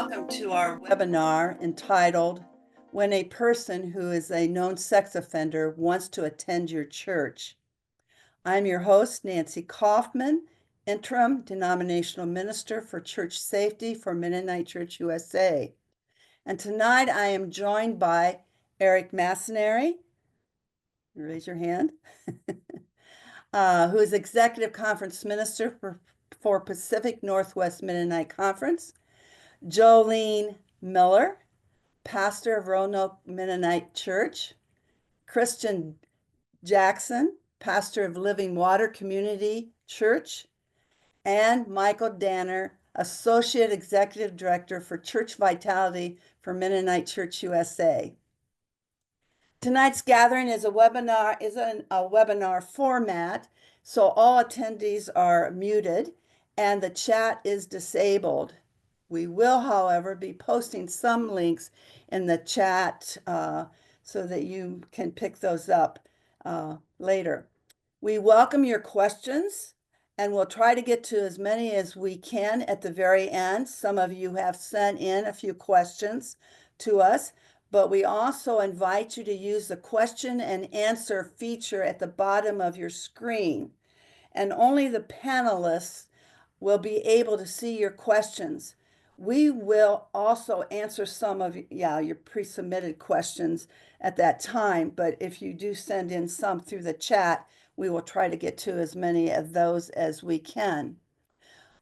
Welcome to our webinar entitled, When a Person Who is a Known Sex Offender Wants to Attend Your Church. I'm your host, Nancy Kaufman, Interim Denominational Minister for Church Safety for Mennonite Church USA. And tonight I am joined by Eric Massanary, raise your hand, who is Executive Conference Minister for Pacific Northwest Mennonite Conference, Jolene Miller, pastor of Roanoke Mennonite Church, Christian Jackson, pastor of Living Water Community Church, and Michael Danner, associate executive director for Church Vitality for Mennonite Church USA. Tonight's gathering is a webinar format, so all attendees are muted and the chat is disabled. We will, however, be posting some links in the chat so that you can pick those up later. We welcome your questions, and we'll try to get to as many as we can at the very end. Some of you have sent in a few questions to us, but we also invite you to use the question and answer feature at the bottom of your screen. And only the panelists will be able to see your questions. We will also answer some of your pre-submitted questions at that time, but if you do send in some through the chat, we will try to get to as many of those as we can.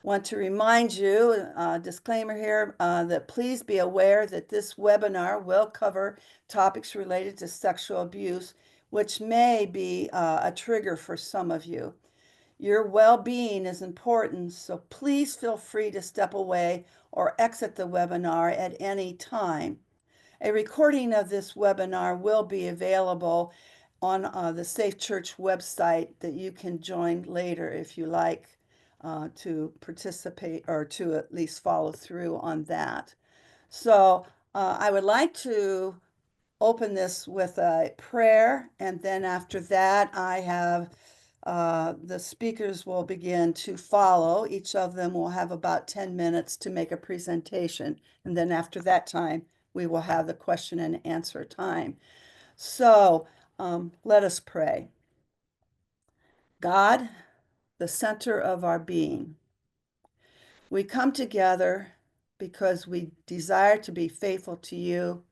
Want to remind you, disclaimer here, that please be aware that this webinar will cover topics related to sexual abuse, which may be a trigger for some of you. Your well-being is important, so please feel free to step away or exit the webinar at any time. A recording of this webinar will be available on the Safe Church website that you can join later if you like to participate or to at least follow through on that. So I would like to open this with a prayer, and then after that I have the speakers will begin to follow. Each of them will have about 10 minutes to make a presentation. And then after that time, we will have the question and answer time. So let us pray. God, the center of our being, we come together because we desire to be faithful to you.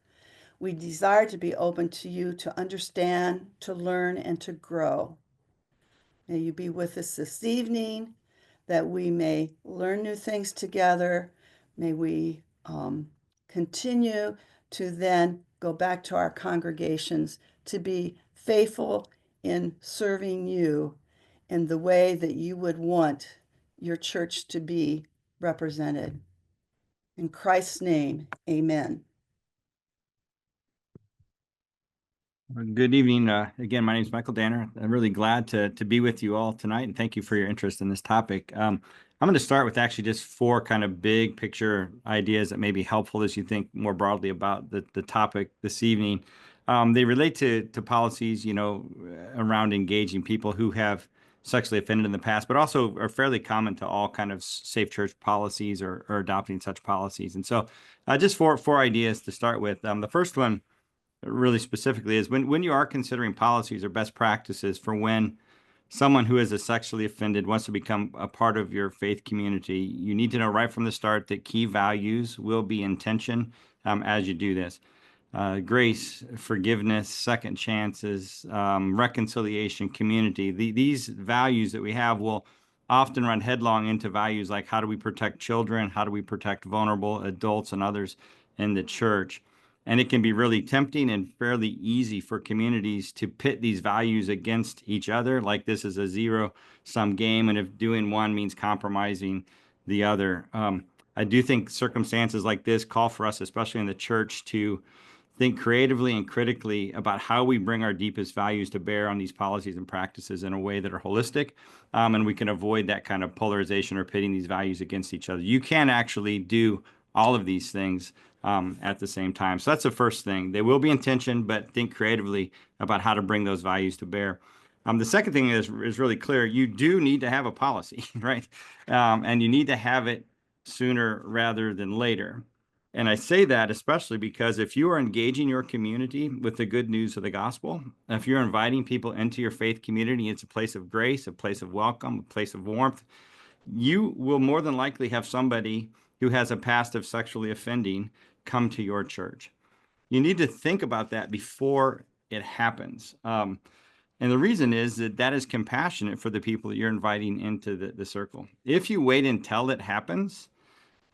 We desire to be open to you, to understand, to learn, and to grow. May you be with us this evening, that we may learn new things together. May we continue to then go back to our congregations to be faithful in serving you in the way that you would want your church to be represented. In Christ's name, amen. Good evening. Again, my name is Michael Danner. I'm really glad to be with you all tonight, and thank you for your interest in this topic. I'm going to start with actually just four kind of big picture ideas that may be helpful as you think more broadly about the topic this evening. They relate to policies, around engaging people who have sexually offended in the past, but also are fairly common to all kind of safe church policies or adopting such policies. And so just four ideas to start with. The first one really specifically is when you are considering policies or best practices for when someone who is a sexually offended wants to become a part of your faith community, you need to know right from the start that key values will be in tension as you do this. Grace, forgiveness, second chances, reconciliation, community. These values that we have will often run headlong into values like how do we protect children, how do we protect vulnerable adults and others in the church. And it can be really tempting and fairly easy for communities to pit these values against each other, like this is a zero-sum game, and if doing one means compromising the other. I do think circumstances like this call for us, especially in the church, to think creatively and critically about how we bring our deepest values to bear on these policies and practices in a way that are holistic, and we can avoid that kind of polarization or pitting these values against each other. You can actually do all of these things at the same time. So that's the first thing. They will be in tension, but think creatively about how to bring those values to bear. The second thing is really clear. You do need to have a policy, right? And you need to have it sooner rather than later. And I say that especially because if you are engaging your community with the good news of the gospel, if you're inviting people into your faith community, it's a place of grace, a place of welcome, a place of warmth, you will more than likely have somebody who has a past of sexually offending come to your church. You need to think about that before it happens. And the reason is that that is compassionate for the people that you're inviting into the circle. If you wait until it happens,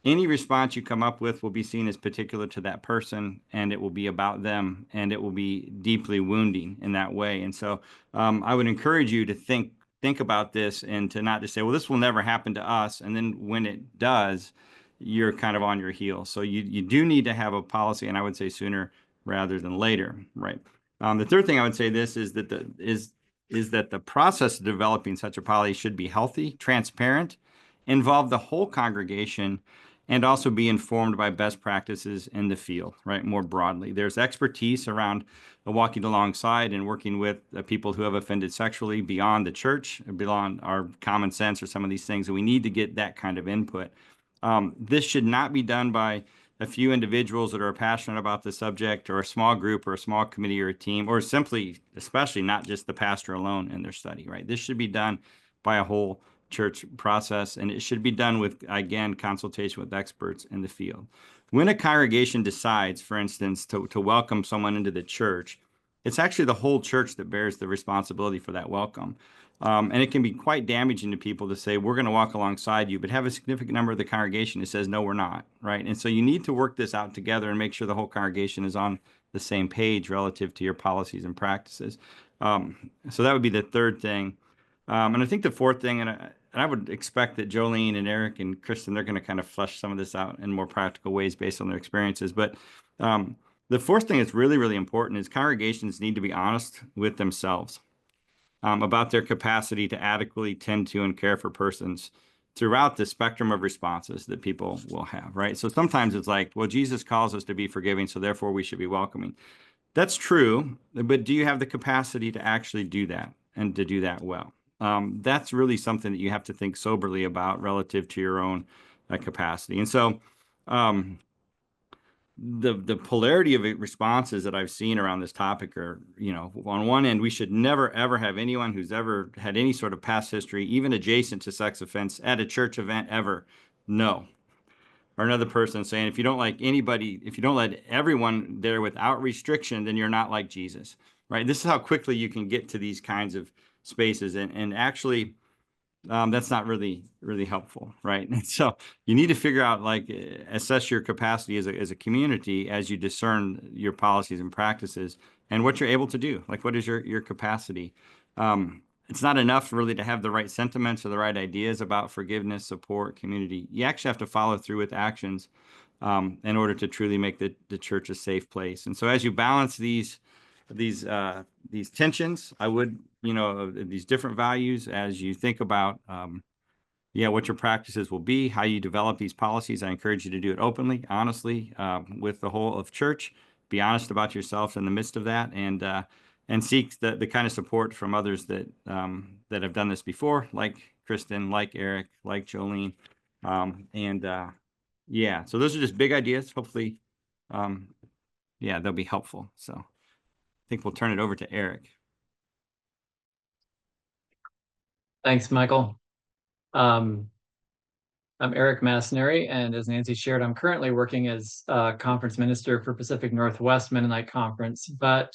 any response you come up with will be seen as particular to that person, and it will be about them, and it will be deeply wounding in that way. And so I would encourage you to think about this and to not just say, well, this will never happen to us. And then when it does, you're kind of on your heels. So you do need to have a policy, and I would say sooner rather than later, right? The third thing I would say this is that the process of developing such a policy should be healthy, transparent, involve the whole congregation, and also be informed by best practices in the field, right? More broadly, there's expertise around walking alongside and working with people who have offended sexually beyond the church, beyond our common sense or some of these things. And we need to get that kind of input. This should not be done by a few individuals that are passionate about the subject, or a small group or a small committee or a team, or simply, especially not just the pastor alone in their study, right? This should be done by a whole church process, and it should be done with, again, consultation with experts in the field. When a congregation decides, for instance, to welcome someone into the church, it's actually the whole church that bears the responsibility for that welcome. And it can be quite damaging to people to say, we're going to walk alongside you, but have a significant number of the congregation who says, no, we're not, right? And so you need to work this out together and make sure the whole congregation is on the same page relative to your policies and practices. So that would be the third thing. And I think the fourth thing, and I would expect that Jolene and Eric and Kristen, they're going to kind of flesh some of this out in more practical ways based on their experiences. But the fourth thing that's really, really important is congregations need to be honest with themselves about their capacity to adequately tend to and care for persons throughout the spectrum of responses that people will have, right? So sometimes it's like, well, Jesus calls us to be forgiving, so therefore we should be welcoming. That's true, but do you have the capacity to actually do that and to do that well? That's really something that you have to think soberly about relative to your own capacity. And so the polarity of responses that I've seen around this topic are, on one end, we should never, ever have anyone who's ever had any sort of past history, even adjacent to sex offense, at a church event ever. No. Or another person saying, if you don't like anybody, if you don't let everyone there without restriction, then you're not like Jesus, right? This is how quickly you can get to these kinds of spaces. And actually, that's not really helpful, right? And so you need to figure out, like, assess your capacity as a community as you discern your policies and practices and what you're able to do. Like, what is your capacity? It's not enough really to have the right sentiments or the right ideas about forgiveness, support, community. You actually have to follow through with actions in order to truly make the church a safe place. And so as you balance these tensions, I would, these different values, as you think about, what your practices will be, how you develop these policies, I encourage you to do it openly, honestly, with the whole of church. Be honest about yourself in the midst of that, and seek the kind of support from others that have done this before, like Kristen, like Eric, like Jolene. So those are just big ideas. Hopefully, they'll be helpful. So I think we'll turn it over to Eric. Thanks, Michael. I'm Eric Massoneri, and as Nancy shared, I'm currently working as a conference minister for Pacific Northwest Mennonite Conference. But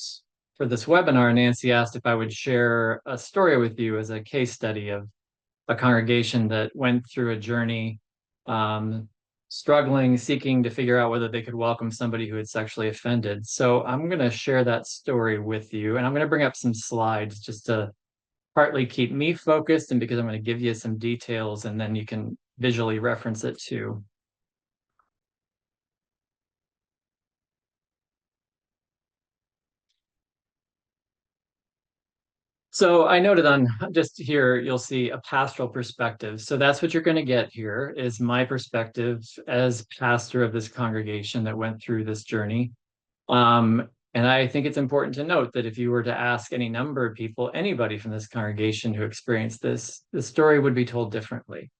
for this webinar, Nancy asked if I would share a story with you as a case study of a congregation that went through a journey, struggling, seeking to figure out whether they could welcome somebody who had sexually offended. So I'm going to share that story with you, and I'm going to bring up some slides just to partly keep me focused, and because I'm going to give you some details, and then you can visually reference it too. So I noted on just here, you'll see a pastoral perspective. So that's what you're going to get here, is my perspective as pastor of this congregation that went through this journey. And I think it's important to note that if you were to ask any number of people, anybody from this congregation who experienced this, the story would be told differently.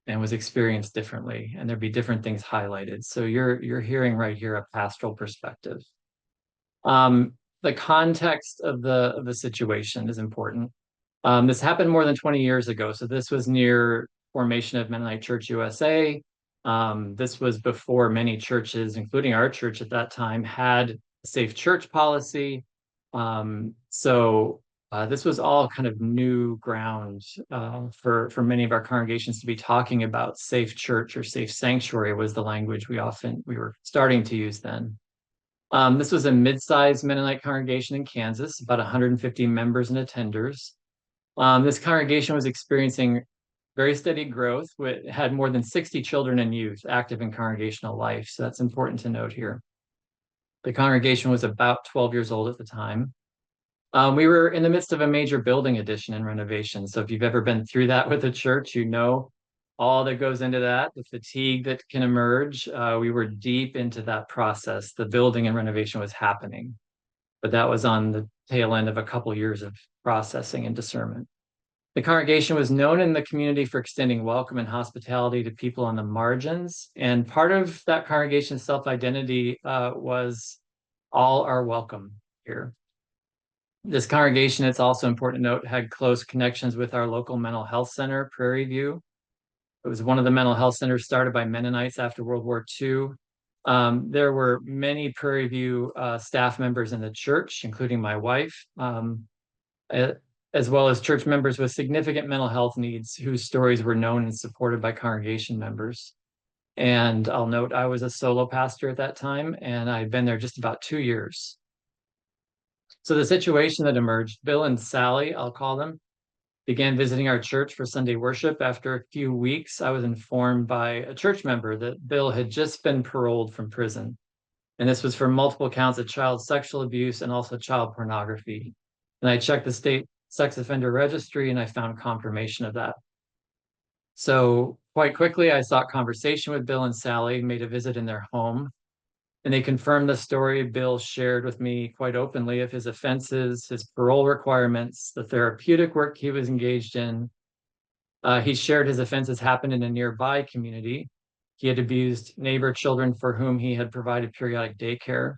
and was experienced differently, and there'd be different things highlighted. So you're hearing right here a pastoral perspective. The context of the situation is important. This happened more than 20 years ago. So this was near formation of Mennonite Church USA. This was before many churches, including our church at that time, had a safe church policy. This was all kind of new ground for many of our congregations to be talking about. Safe church or safe sanctuary was the language we were starting to use then. This was a mid-sized Mennonite congregation in Kansas, about 150 members and attenders. This congregation was experiencing very steady growth. It had more than 60 children and youth active in congregational life. So that's important to note here. The congregation was about 12 years old at the time. We were in the midst of a major building addition and renovation. So if you've ever been through that with a church, you know all that goes into that, the fatigue that can emerge. We were deep into that process. The building and renovation was happening, but that was on the tail end of a couple years of processing and discernment. The congregation was known in the community for extending welcome and hospitality to people on the margins. And part of that congregation's self-identity was all are welcome here. This congregation, it's also important to note, had close connections with our local mental health center, Prairie View. It was one of the mental health centers started by Mennonites after World War II. There were many Prairie View staff members in the church, including my wife, as well as church members with significant mental health needs whose stories were known and supported by congregation members. And I'll note I was a solo pastor at that time, and I'd been there just about 2 years. So the situation that emerged, Bill and Sally, I'll call them, began visiting our church for Sunday worship. After a few weeks, I was informed by a church member that Bill had just been paroled from prison. And this was for multiple counts of child sexual abuse and also child pornography. And I checked the state sex offender registry and I found confirmation of that. So quite quickly, I sought conversation with Bill and Sally, made a visit in their home. And they confirmed the story Bill shared with me quite openly of his offenses, his parole requirements, the therapeutic work he was engaged in. He shared his offenses happened in a nearby community. He had abused neighbor children for whom he had provided periodic daycare.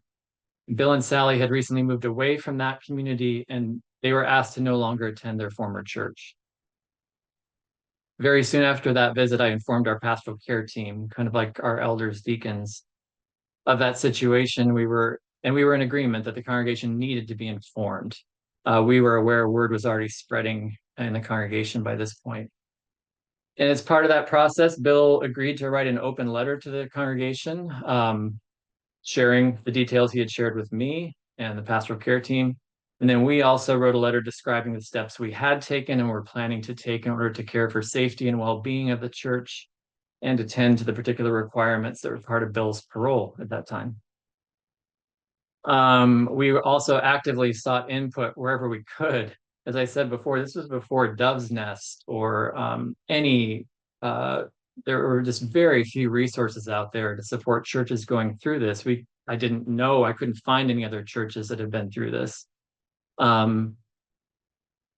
Bill and Sally had recently moved away from that community and they were asked to no longer attend their former church. Very soon after that visit, I informed our pastoral care team, kind of like our elders, deacons, of that situation. We were in agreement that the congregation needed to be informed. We were aware word was already spreading in the congregation by this point. And as part of that process, Bill agreed to write an open letter to the congregation, sharing the details he had shared with me and the pastoral care team. And then we also wrote a letter describing the steps we had taken and were planning to take in order to care for safety and well-being of the church and attend to the particular requirements that were part of Bill's parole at that time. We also actively sought input wherever we could. As I said before, this was before Dove's Nest or there were just very few resources out there to support churches going through this. I couldn't find any other churches that had been through this.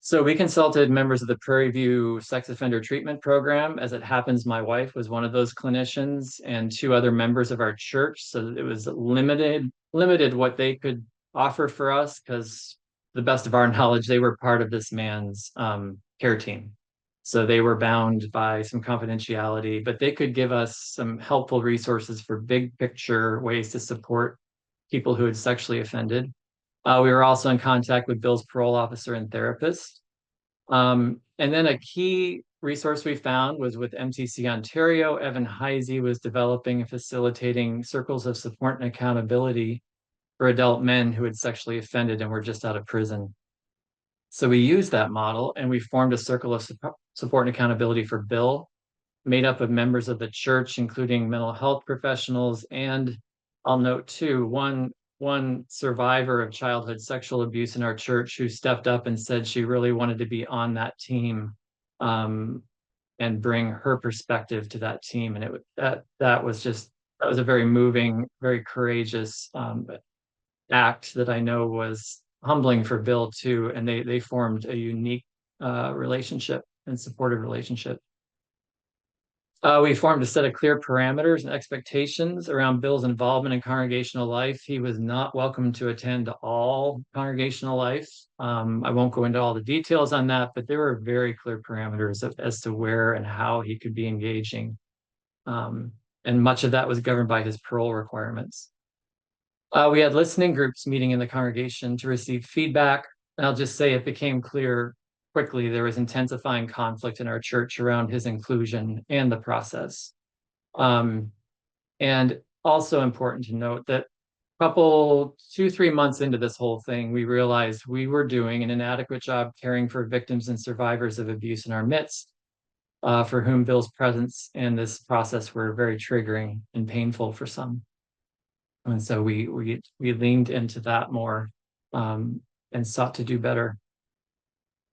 So we consulted members of the Prairie View Sex Offender Treatment Program. As it happens, my wife was one of those clinicians and 2 other members of our church. So it was limited what they could offer for us because, to the best of our knowledge, they were part of this man's care team. So they were bound by some confidentiality, but they could give us some helpful resources for big picture ways to support people who had sexually offended. We were also in contact with Bill's parole officer and therapist. And then a key resource we found was with MTC Ontario. Evan Heisey was developing and facilitating circles of support and accountability for adult men who had sexually offended and were just out of prison. So we used that model and we formed a circle of support and accountability for Bill, made up of members of the church, including mental health professionals. And I'll note too, one survivor of childhood sexual abuse in our church who stepped up and said she really wanted to be on that team and bring her perspective to that team. And that was a very moving, very courageous act that I know was humbling for Bill too. And they formed a unique relationship and supportive relationship. We formed a set of clear parameters and expectations around Bill's involvement in congregational life. He was not welcome to attend all congregational life. I won't go into all the details on that, but there were very clear parameters as to where and how he could be engaging. And much of that was governed by his parole requirements. We had listening groups meeting in the congregation to receive feedback. And I'll just say it became clear quickly there was intensifying conflict in our church around his inclusion and the process. And also important to note that couple 2-3 months into this whole thing, we realized we were doing an inadequate job caring for victims and survivors of abuse in our midst, for whom Bill's presence and this process were very triggering and painful for some. And so we leaned into that more, and sought to do better.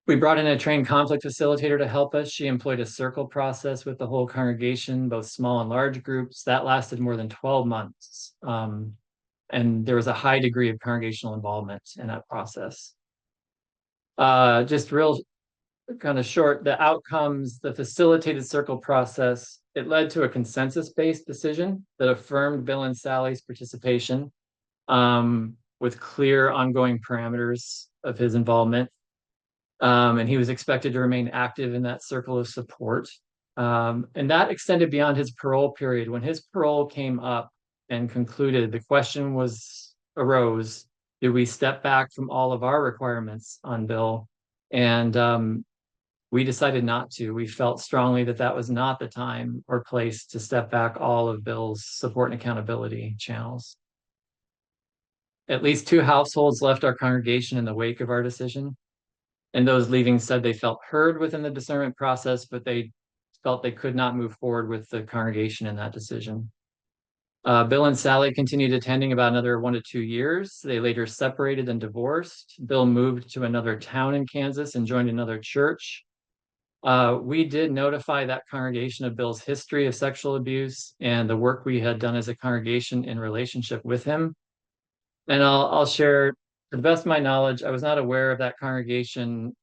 We brought in a trained conflict facilitator to help us. She employed a circle process with the whole congregation, both small and large groups. That lasted more than 12 months. And there was a high degree of congregational involvement in that process. Just real kind of short, the outcomes, the facilitated circle process, it led to a consensus-based decision that affirmed Bill and Sally's participation, with clear ongoing parameters of his involvement. And he was expected to remain active in that circle of support. And that extended beyond his parole period. When his parole came up and concluded, the question arose, did we step back from all of our requirements on Bill? And we decided not to. We felt strongly that that was not the time or place to step back all of Bill's support and accountability channels. At least 2 households left our congregation in the wake of our decision. And those leaving said they felt heard within the discernment process, but they felt they could not move forward with the congregation in that decision. Bill and Sally continued attending about another 1 to 2 years. They later separated and divorced. Bill moved to another town in Kansas and joined another church. We did notify that congregation of Bill's history of sexual abuse and the work we had done as a congregation in relationship with him. And I'll share, to the best of my knowledge, I was not aware of that congregation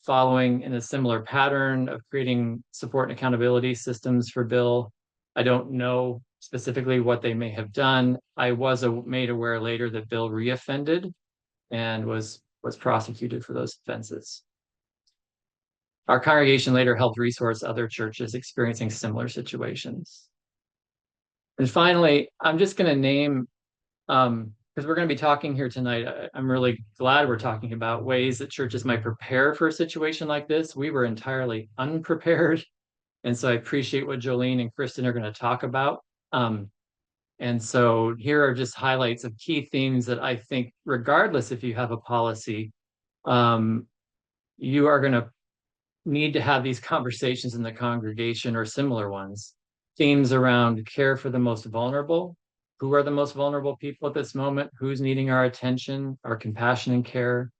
following in a similar pattern of creating support and accountability systems for Bill. I don't know specifically what they may have done. I was made aware later that Bill reoffended and was prosecuted for those offenses. Our congregation later helped resource other churches experiencing similar situations. And finally, I'm just going to name, because we're going to be talking here tonight, I'm really glad we're talking about ways that churches might prepare for a situation like this. We were entirely unprepared. And so I appreciate what Jolene and Kristen are going to talk about. And so here are just highlights of key themes that I think, regardless if you have a policy, you are going to need to have these conversations in the congregation or similar ones. Themes around care for the most vulnerable. Who are the most vulnerable people at this moment? Who's needing our attention, our compassion and care?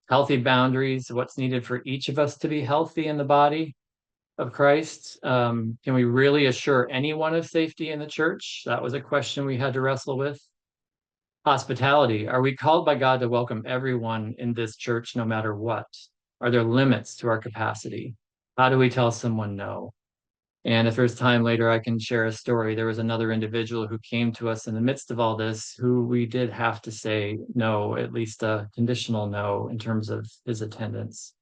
Healthy boundaries, what's needed for each of us to be healthy in the body of Christ? Can we really assure anyone of safety in the church? That was a question we had to wrestle with. Hospitality, are we called by God to welcome everyone in this church no matter what? Are there limits to our capacity? How do we tell someone no? And if there's time later, I can share a story. There was another individual who came to us in the midst of all this, who we did have to say no, at least a conditional no in terms of his attendance.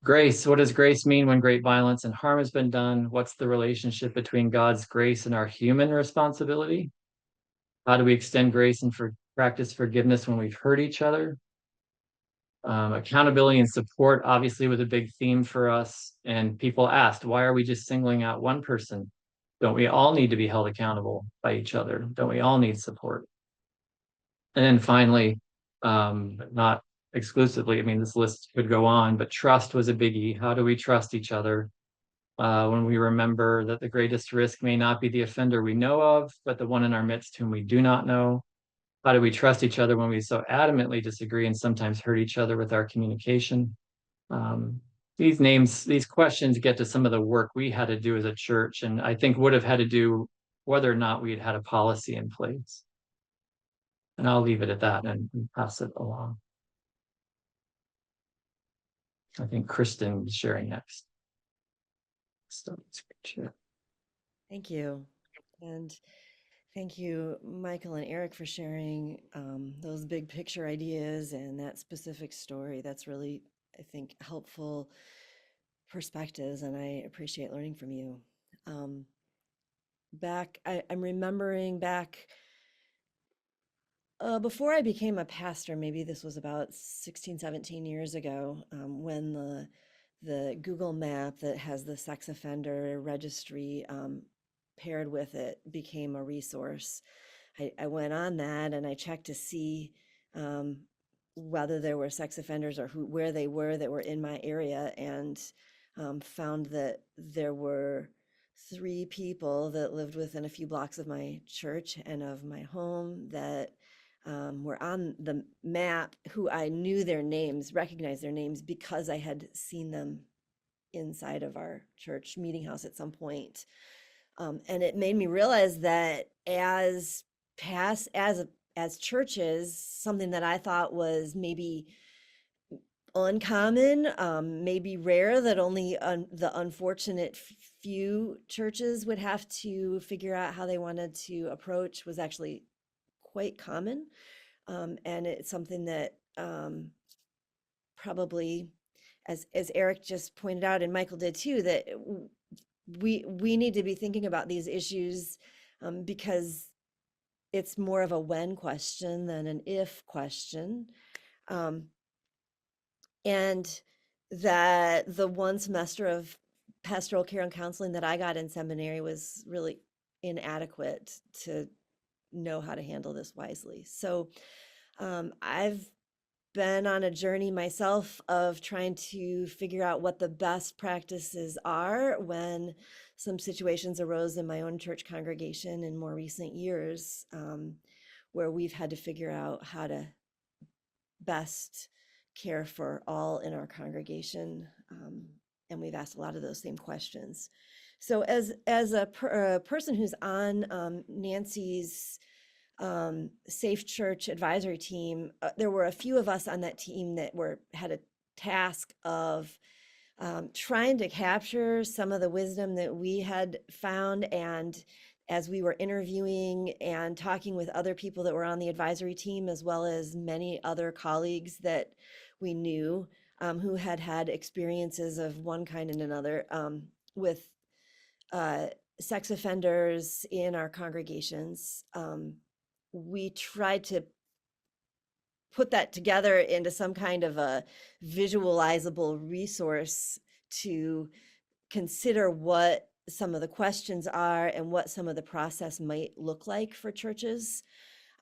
Grace, what does grace mean when great violence and harm has been done? What's the relationship between God's grace and our human responsibility? How do we extend grace and practice forgiveness when we've hurt each other? Accountability and support obviously was a big theme for us. And people asked, why are we just singling out one person? Don't we all need to be held accountable by each other? Don't we all need support? And then finally, but not exclusively, I mean, this list could go on, but trust was a biggie. How do we trust each other when we remember that the greatest risk may not be the offender we know of, but the one in our midst whom we do not know? How do we trust each other when we so adamantly disagree and sometimes hurt each other with our communication? These questions get to some of the work we had to do as a church, and I think would have had to do whether or not we had had a policy in place. And I'll leave it at that and pass it along. I think Kristen is sharing next. Stop screen share. Thank you. And thank you, Michael and Eric, for sharing those big picture ideas and that specific story. That's really, I think, helpful perspectives, and I appreciate learning from you. I'm remembering back before I became a pastor, maybe this was about 16, 17 years ago, when the Google map that has the sex offender registry paired with it became a resource. I went on that and I checked to see whether there were sex offenders or where they were that were in my area, and found that there were 3 people that lived within a few blocks of my church and of my home that were on the map, who I knew their names, recognized their names, because I had seen them inside of our church meeting house at some point. And it made me realize that as churches, something that I thought was maybe uncommon, maybe rare, that only the unfortunate few churches would have to figure out how they wanted to approach, was actually quite common. And it's something that probably, as Eric just pointed out, and Michael did too, that we need to be thinking about these issues, because it's more of a when question than an if question. And that the 1 semester of pastoral care and counseling that I got in seminary was really inadequate to know how to handle this wisely. So I've been on a journey myself of trying to figure out what the best practices are when some situations arose in my own church congregation in more recent years, where we've had to figure out how to best care for all in our congregation. And we've asked a lot of those same questions. So as a person who's on Nancy's Safe Church advisory team, there were a few of us on that team that had a task of trying to capture some of the wisdom that we had found. And as we were interviewing and talking with other people that were on the advisory team, as well as many other colleagues that we knew who had had experiences of one kind and another with sex offenders in our congregations, we tried to put that together into some kind of a visualizable resource to consider what some of the questions are and what some of the process might look like for churches.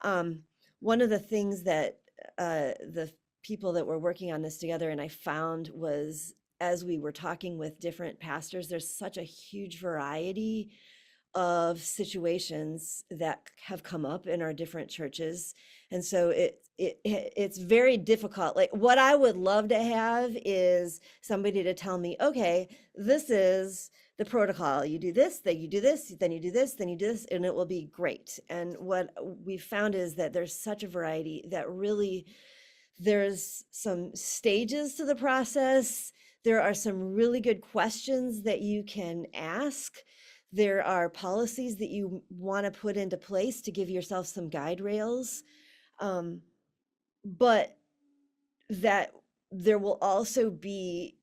One of the things that the people that were working on this together and I found was, as we were talking with different pastors, there's such a huge variety of situations that have come up in our different churches. And so it's very difficult. Like, what I would love to have is somebody to tell me, okay, this is the protocol. You do this, then you do this, then you do this, then you do this, and it will be great. And what we found is that there's such a variety that really, there's some stages to the process. There are some really good questions that you can ask. There are policies that you want to put into place to give yourself some guide rails. But that there will also be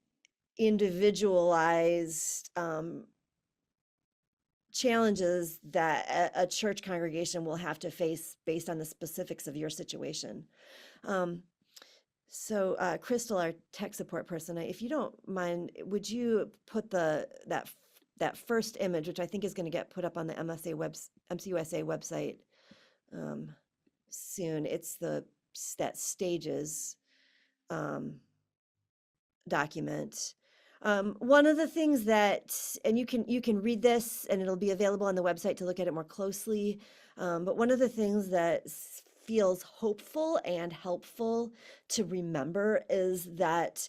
individualized challenges that a church congregation will have to face based on the specifics of your situation. So Crystal, our tech support person, if you don't mind, would you put that first image, which I think is going to get put up on the MCUSA website soon. It's that stages document. One of the things that, and you can read this and it'll be available on the website to look at it more closely. But one of the things that feels hopeful and helpful to remember is that,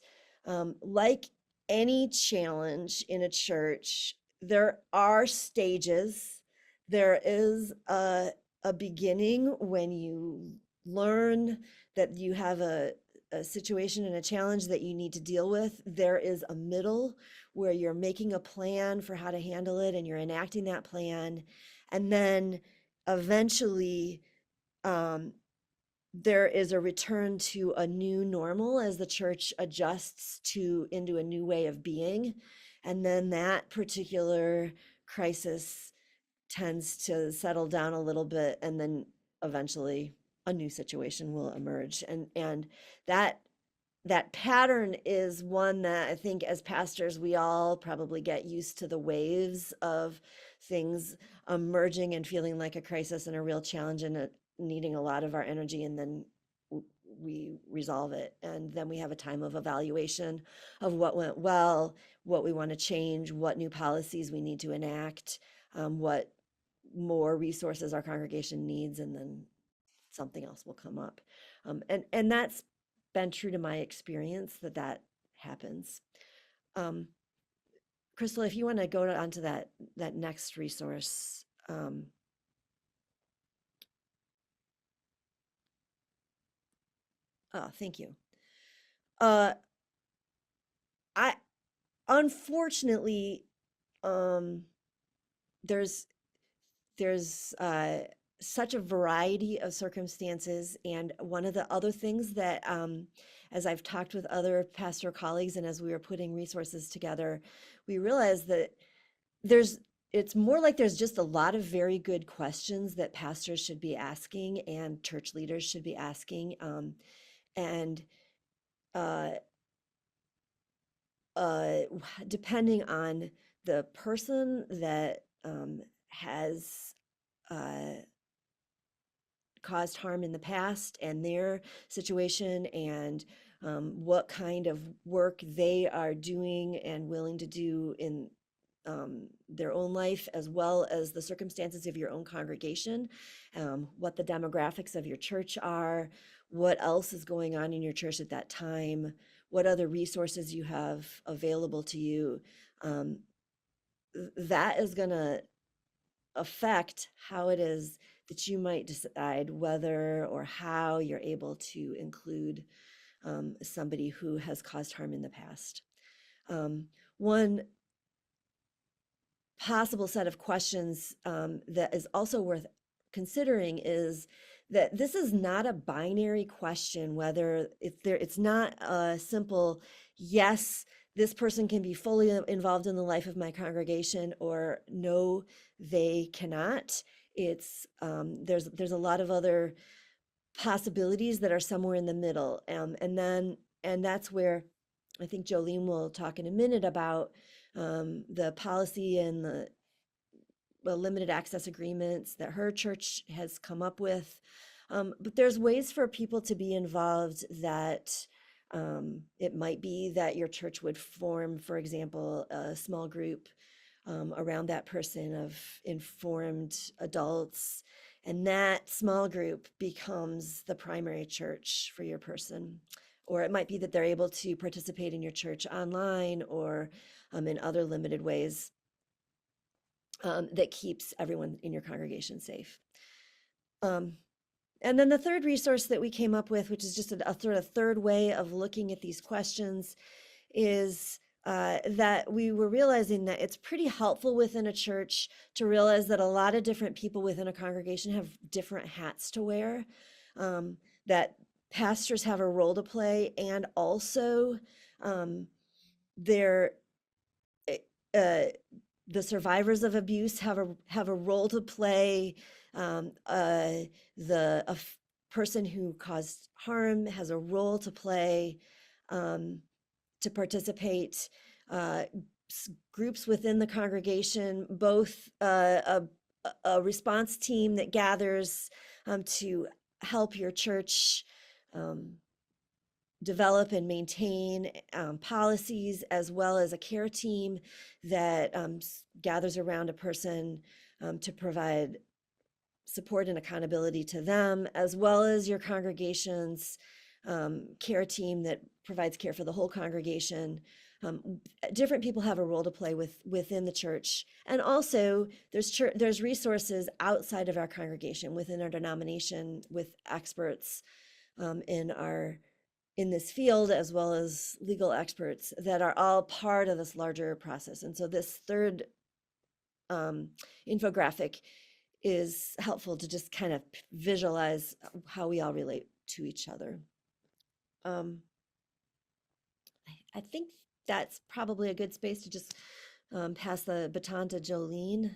like any challenge in a church, there are stages. There is a beginning when you learn that you have a a situation and a challenge that you need to deal with, there is a middle where you're making a plan for how to handle it and you're enacting that plan. And then eventually, there is a return to a new normal as the church adjusts into a new way of being. And then that particular crisis tends to settle down a little bit, and then eventually a new situation will emerge. And that pattern is one that I think as pastors, we all probably get used to the waves of things emerging and feeling like a crisis and a real challenge and needing a lot of our energy, and then we resolve it. And then we have a time of evaluation of what went well, what we want to change, what new policies we need to enact, what more resources our congregation needs, and then something else will come up. And that's been true to my experience that happens. Crystal, if you want to go on to that next resource. Oh, thank you. I unfortunately, there's such a variety of circumstances, and one of the other things that, as I've talked with other pastoral colleagues and as we were putting resources together, we realized that it's more like there's just a lot of very good questions that pastors should be asking and church leaders should be asking. And depending on the person that has caused harm in the past and their situation, and what kind of work they are doing and willing to do in their own life, as well as the circumstances of your own congregation, what the demographics of your church are, what else is going on in your church at that time, what other resources you have available to you. That is going to affect how it is that you might decide whether or how you're able to include somebody who has caused harm in the past. One possible set of questions that is also worth considering is that this is not a binary question, whether it's not a simple yes, this person can be fully involved in the life of my congregation, or no, they cannot. It's there's a lot of other possibilities that are somewhere in the middle, and that's where I think Jolene will talk in a minute about the policy and the limited access agreements that her church has come up with. But there's ways for people to be involved that it might be that your church would form, for example, a small group around that person of informed adults, and that small group becomes the primary church for your person. Or it might be that they're able to participate in your church online or in other limited ways that keeps everyone in your congregation safe. And then the third resource that we came up with, which is just a sort of third way of looking at these questions, is that we were realizing that it's pretty helpful within a church to realize that a lot of different people within a congregation have different hats to wear, that pastors have a role to play, and also the survivors of abuse have a role to play. The person who caused harm has a role to play, to participate. Groups within the congregation, both a response team that gathers to help your church develop and maintain policies, as well as a care team that gathers around a person to provide support and accountability to them, as well as your congregation's care team that provides care for the whole congregation. Different people have a role to play within the church, and also there's resources outside of our congregation, within our denomination, with experts in our in this field, as well as legal experts, that are all part of this larger process. And so this third infographic is helpful to just kind of visualize how we all relate to each other. I think that's probably a good space to just pass the baton to Jolene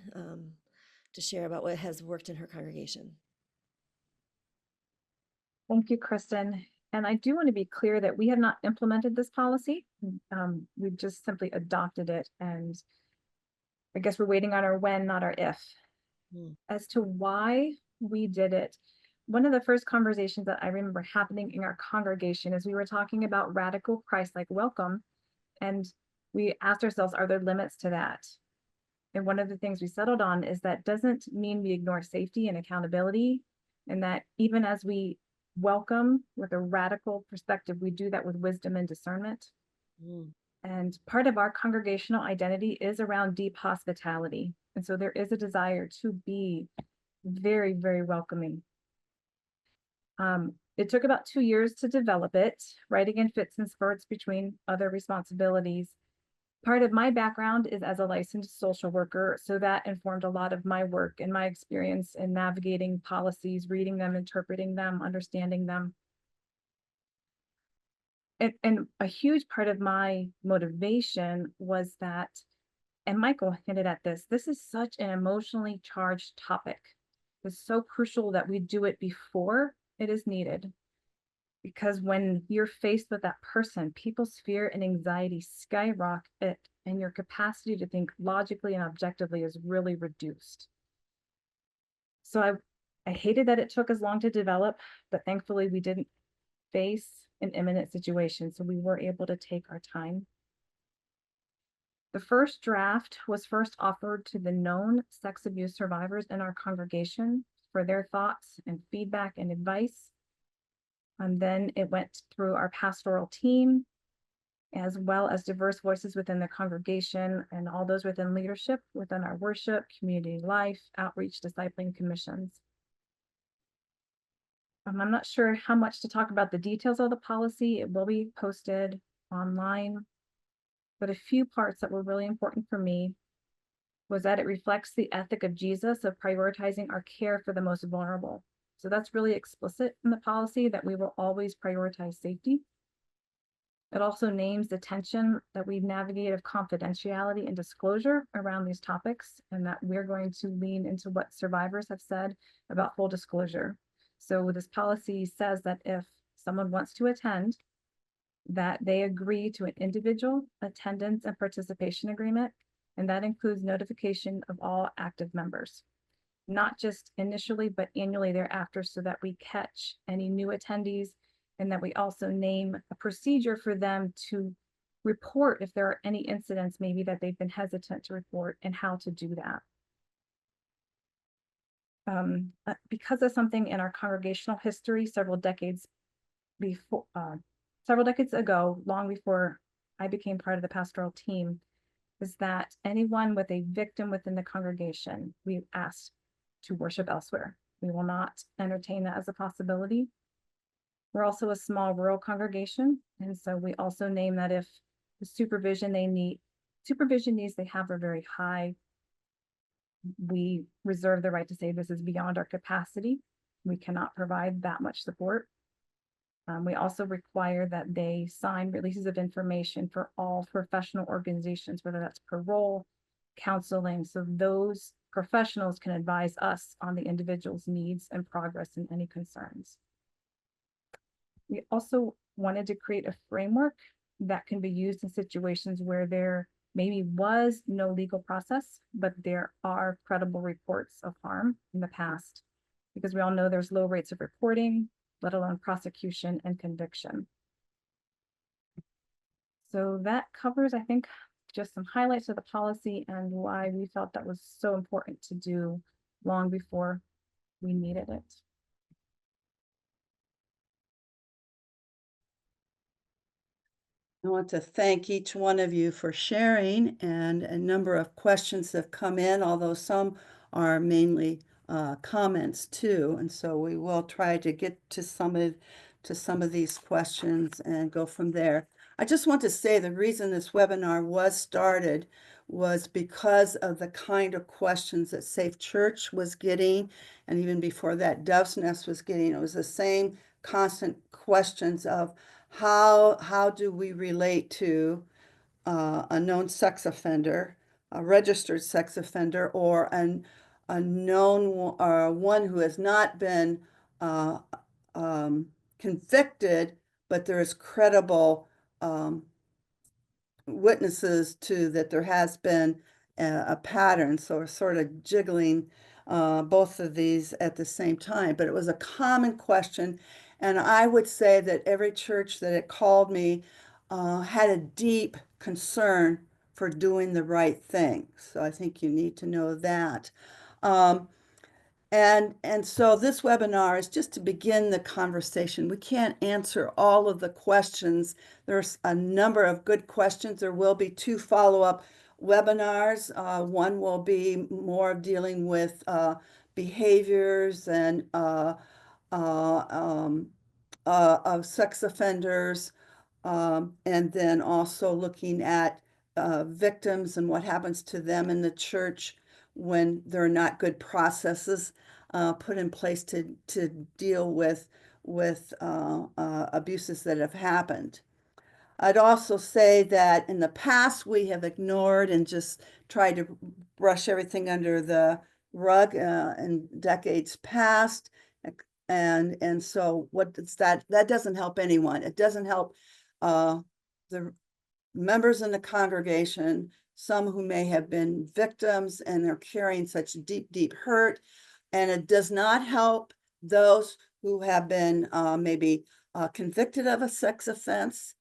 to share about what has worked in her congregation. Thank you, Kristen. And I do want to be clear that we have not implemented this policy. We've just simply adopted it. And I guess we're waiting on our when, not our if. As to why we did it, one of the first conversations that I remember happening in our congregation is we were talking about radical Christ-like welcome. And we asked ourselves, are there limits to that? And one of the things we settled on is that doesn't mean we ignore safety and accountability, and that even as we welcome with a radical perspective, we do that with wisdom and discernment. And part of our congregational identity is around deep hospitality. And so there is a desire to be very, very welcoming. It took about 2 years to develop it, writing in fits and spurts between other responsibilities. Part of my background is as a licensed social worker, so that informed a lot of my work and my experience in navigating policies, reading them, interpreting them, understanding them. And a huge part of my motivation was that, and Michael hinted at this is such an emotionally charged topic. It's so crucial that we do it before it is needed. Because when you're faced with that person, people's fear and anxiety skyrocket, and your capacity to think logically and objectively is really reduced. So I hated that it took as long to develop, but thankfully we didn't face an imminent situation, so we were able to take our time. The first draft was first offered to the known sex abuse survivors in our congregation for their thoughts and feedback and advice. And then it went through our pastoral team, as well as diverse voices within the congregation and all those within leadership, within our worship, community life, outreach, discipling commissions. I'm not sure how much to talk about the details of the policy. It will be posted online, but a few parts that were really important for me was that it reflects the ethic of Jesus of prioritizing our care for the most vulnerable. So that's really explicit in the policy, that we will always prioritize safety. It also names the tension that we navigate of confidentiality and disclosure around these topics, and that we're going to lean into what survivors have said about full disclosure. So this policy says that if someone wants to attend, that they agree to an individual attendance and participation agreement, and that includes notification of all active members, not just initially, but annually thereafter, so that we catch any new attendees, and that we also name a procedure for them to report if there are any incidents maybe that they've been hesitant to report, and how to do that. Because of something in our congregational history several decades ago, long before I became part of the pastoral team, is that anyone with a victim within the congregation, we asked to worship elsewhere. We will not entertain that as a possibility. We're also a small rural congregation, and so we also name that if the supervision needs they have are very high, we reserve the right to say this is beyond our capacity. We cannot provide that much support. We also require that they sign releases of information for all professional organizations, whether that's parole, counseling, so those professionals can advise us on the individual's needs and progress and any concerns. We also wanted to create a framework that can be used in situations where there maybe was no legal process, but there are credible reports of harm in the past, because we all know there's low rates of reporting, let alone prosecution and conviction. So that covers, I think, just some highlights of the policy and why we felt that was so important to do long before we needed it. I want to thank each one of you for sharing, and a number of questions have come in, although some are mainly comments too. And so we will try to get to some of to some of these questions and go from there. I just want to say the reason this webinar was started was because of the kind of questions that Safe Church was getting, and even before that, Dove's Nest was getting. It was the same constant questions of how do we relate to a known sex offender, a registered sex offender, or a known one who has not been convicted, but there is credible witnesses to that there has been a pattern. So we're sort of jiggling both of these at the same time. But it was a common question. And I would say that every church that it called me had a deep concern for doing the right thing. So I think you need to know that. And so this webinar is just to begin the conversation. We can't answer all of the questions. There's a number of good questions. There will be 2 follow-up webinars. One will be more of dealing with behaviors and of sex offenders, and then also looking at victims and what happens to them in the church when there are not good processes put in place to deal with abuses that have happened. I'd also say that in the past we have ignored and just tried to brush everything under the rug in decades past. And so what does that doesn't help anyone. It doesn't help the members in the congregation, some who may have been victims and they're carrying such deep hurt. And it does not help those who have been maybe convicted of a sex offense,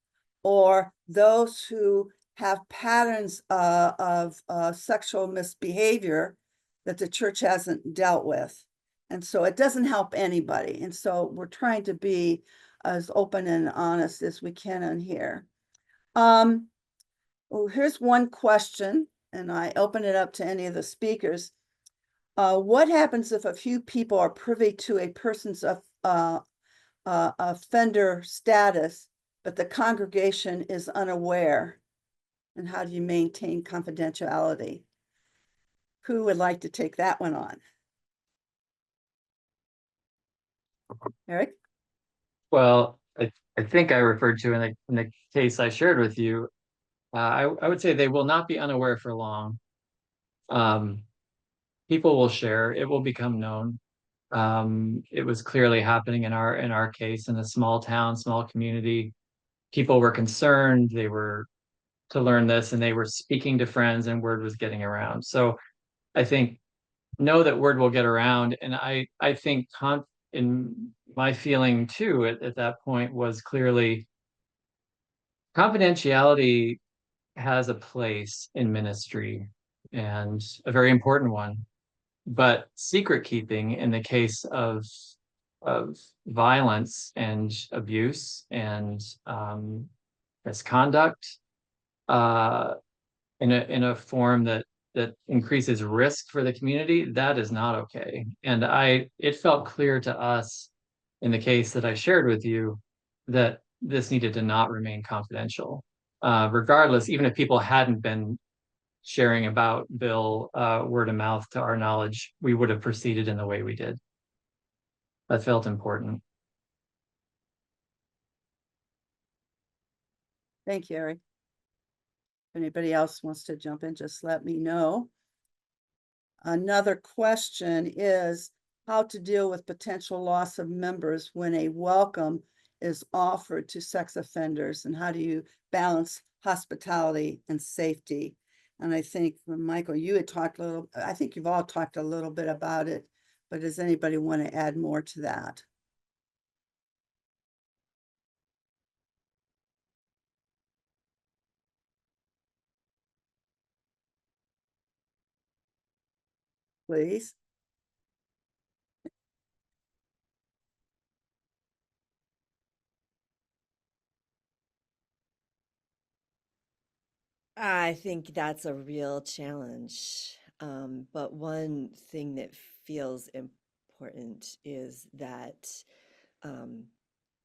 or those who have patterns of sexual misbehavior that the church hasn't dealt with. And so it doesn't help anybody. And so we're trying to be as open and honest as we can on here. Well, here's one question, and I open it up to any of the speakers. What happens if a few people are privy to a person's offender status, but the congregation is unaware? And how do you maintain confidentiality? Who would like to take that one on? Eric? Well, I think I referred to in the case I shared with you, I would say they will not be unaware for long. People will share, it will become known. It was clearly happening in our case in a small town, small community. People were concerned, they were to learn this, and they were speaking to friends, and word was getting around. So I think know that word will get around. And I think in my feeling too at that point was clearly confidentiality has a place in ministry, and a very important one. But secret keeping in the case of violence and abuse and misconduct in a form that increases risk for the community, that is not okay. And it felt clear to us in the case that I shared with you that this needed to not remain confidential. Regardless, even if people hadn't been sharing about Bill word of mouth to our knowledge, we would have proceeded in the way we did. That felt important. Thank you, Eric. If anybody else wants to jump in, just let me know. Another question is how to deal with potential loss of members when a welcome is offered to sex offenders, and how do you balance hospitality and safety? And I think, Michael, you had talked a little, I think you've all talked a little bit about it, but does anybody want to add more to that? Please. I think that's a real challenge. But one thing that feels important is that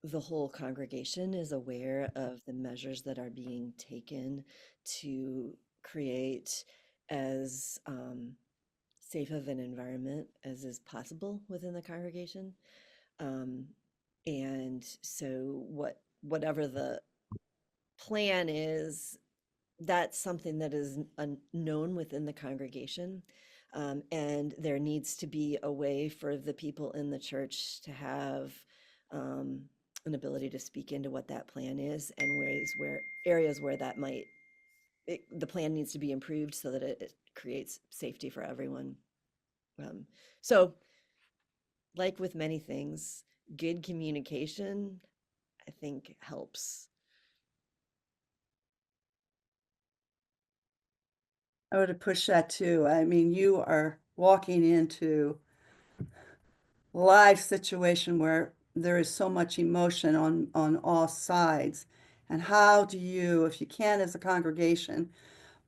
the whole congregation is aware of the measures that are being taken to create as safe of an environment as is possible within the congregation. Um, and so whatever the plan is, that's something that is known within the congregation. And there needs to be a way for the people in the church to have um, an ability to speak into what that plan is and ways where areas where that might, the plan needs to be improved so that it creates safety for everyone. So like with many things, good communication, I think, helps. I would have pushed that too. I mean, you are walking into live situation where there is so much emotion on all sides. And how do you, if you can as a congregation,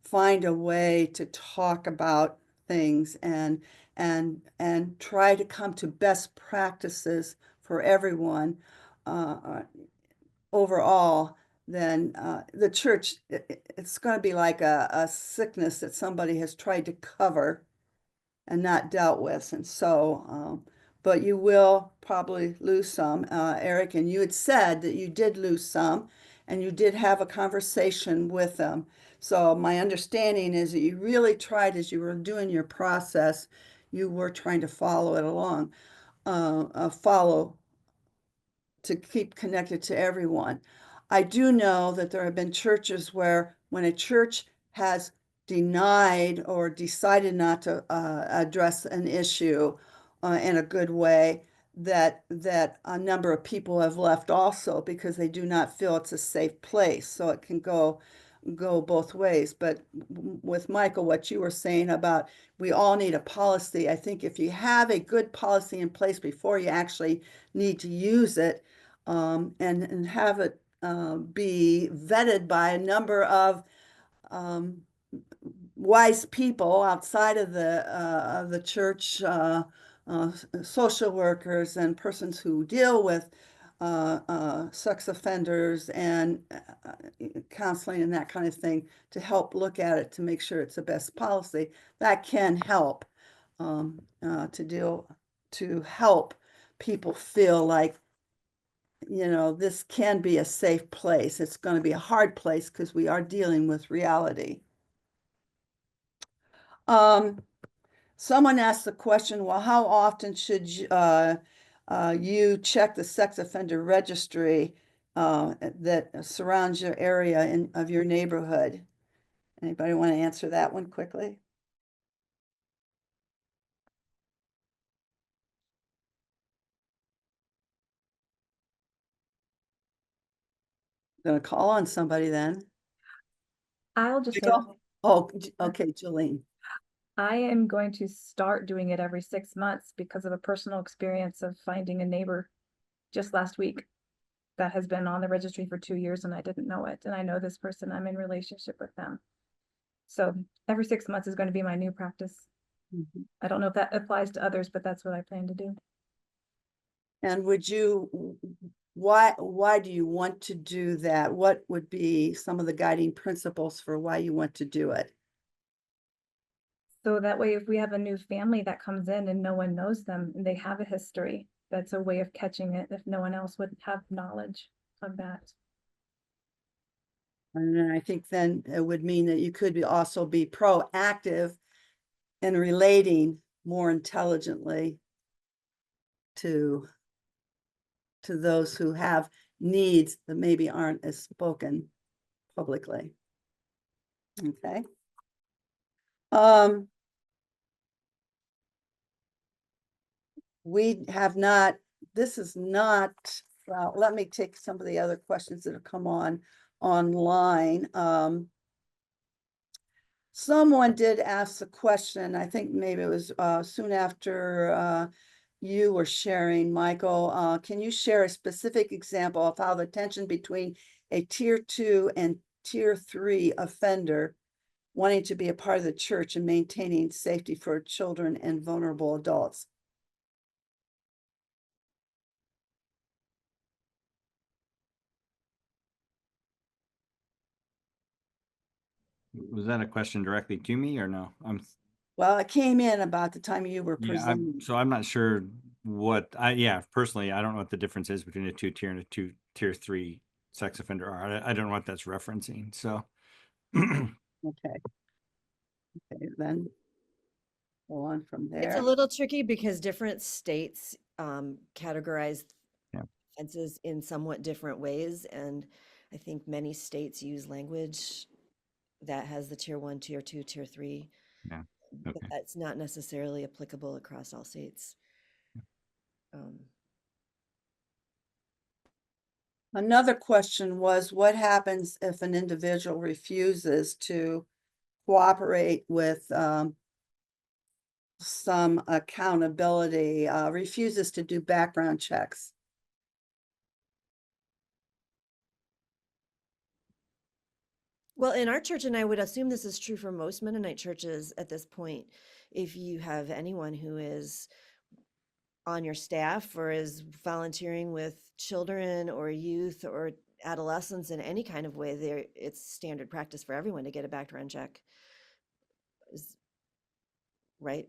find a way to talk about things and try to come to best practices for everyone overall, then the church, it's going to be like a sickness that somebody has tried to cover and not dealt with. And so, but you will probably lose some. Eric, and you had said that you did lose some and you did have a conversation with them. So my understanding is that you really tried, as you were doing your process, you were trying to follow it along, follow to keep connected to everyone. I do know that there have been churches where when a church has denied or decided not to address an issue in a good way, that a number of people have left also because they do not feel it's a safe place. So it can go both ways. But with Michael, what you were saying about we all need a policy, I think if you have a good policy in place before you actually need to use it, and have it be vetted by a number of wise people outside of the church, social workers and persons who deal with sex offenders and counseling and that kind of thing to help look at it to make sure it's the best policy. That can help to help people feel like, this can be a safe place. It's going to be a hard place because we are dealing with reality. Someone asked the question, well, how often should you check the sex offender registry that surrounds your area of your neighborhood? Anybody want to answer that one quickly? Gonna call on somebody then. I'll just say, Michael? Oh, okay, Jolene. I am going to start doing it every 6 months because of a personal experience of finding a neighbor just last week that has been on the registry for 2 years and I didn't know it. And I know this person, I'm in relationship with them. So every 6 months is going to be my new practice. Mhm. I don't know if that applies to others, but that's what I plan to do. And why do you want to do that? What would be some of the guiding principles for why you want to do it? So that way, if we have a new family that comes in and no one knows them and they have a history, that's a way of catching it if no one else would have knowledge of that. And then I think then it would mean that you could also be proactive in relating more intelligently to those who have needs that maybe aren't as spoken publicly. Okay. We have not, this is not, well, let me take some of the other questions that have come online. Someone did ask the question, I think maybe it was soon after you were sharing, Michael, can you share a specific example of how the tension between a tier 2 and tier 3 offender wanting to be a part of the church and maintaining safety for children and vulnerable adults? Was that a question directly to me or no? Well, it came in about the time you were Yeah, presenting. so I'm not sure yeah, personally, I don't know what the difference is between a 2-tier and a tier 3 sex offender are. I don't know what that's referencing, so. Okay. Okay, then go on from It's a there. little tricky because different states categorize Yeah. offenses in somewhat different ways. And I think many states use language that has the tier 1, tier 2, tier 3. Yeah, But okay. that's not necessarily applicable across all states. Another question was, what happens if an individual refuses to cooperate with some accountability, refuses to do background checks? Well, in our church, and I would assume this is true for most Mennonite churches at this point, if you have anyone who is on your staff or is volunteering with children or youth or adolescents in any kind of way, there it's standard practice for everyone to get a background check. Right?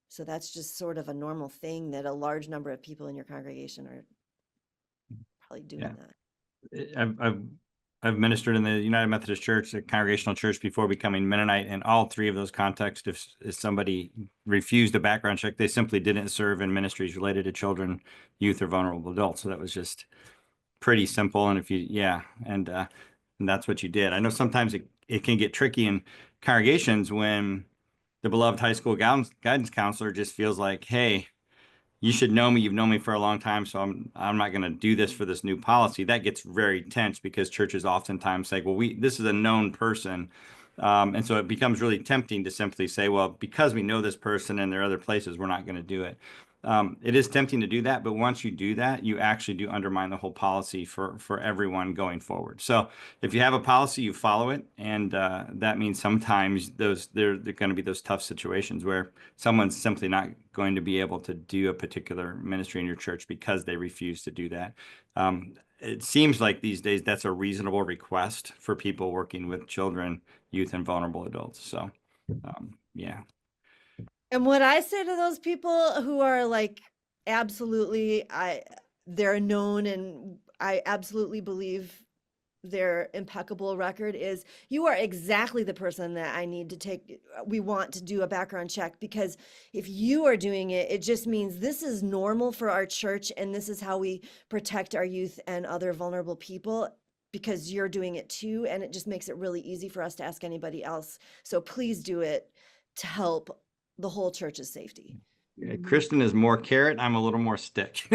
So that's just sort of a normal thing that a large number of people in your congregation are probably doing Yeah. that. I've ministered in the United Methodist Church, a congregational church, before becoming Mennonite. In all three of those contexts, if somebody refused a background check, they simply didn't serve in ministries related to children, youth, or vulnerable adults. So that was just pretty simple. And and that's what you did. I know sometimes it can get tricky in congregations when the beloved high school guidance counselor just feels like, hey, you should know me. You've known me for a long time, so I'm not going to do this for this new policy. That gets very tense because churches oftentimes say, well, this is a known person. And so it becomes really tempting to simply say, well, because we know this person and there are other places, we're not going to do it. It is tempting to do that, but once you do that, you actually do undermine the whole policy for everyone going forward. So if you have a policy, you follow it, and that means sometimes there are going to be those tough situations where someone's simply not going to be able to do a particular ministry in your church because they refuse to do that. It seems like these days that's a reasonable request for people working with children, youth, and vulnerable adults. So, yeah. And what I say to those people who are like, absolutely, they're known and I absolutely believe their impeccable record is, you are exactly the person that we want to do a background check, because if you are doing it, it just means this is normal for our church and this is how we protect our youth and other vulnerable people, because you're doing it too, and it just makes it really easy for us to ask anybody else. So please do it to help the whole church's safety. Kristen is more carrot. I'm a little more stick.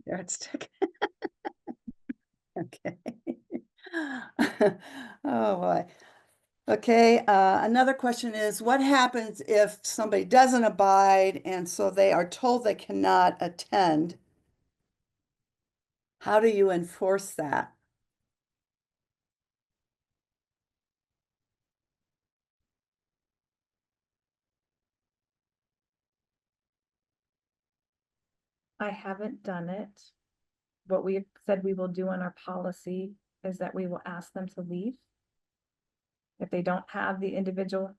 Yardstick. Okay. Oh, boy. Okay, another question is, what happens if somebody doesn't abide and so they are told they cannot attend? How do you enforce that? I haven't done it. What we have said we will do in our policy is that we will ask them to leave if they don't have the individual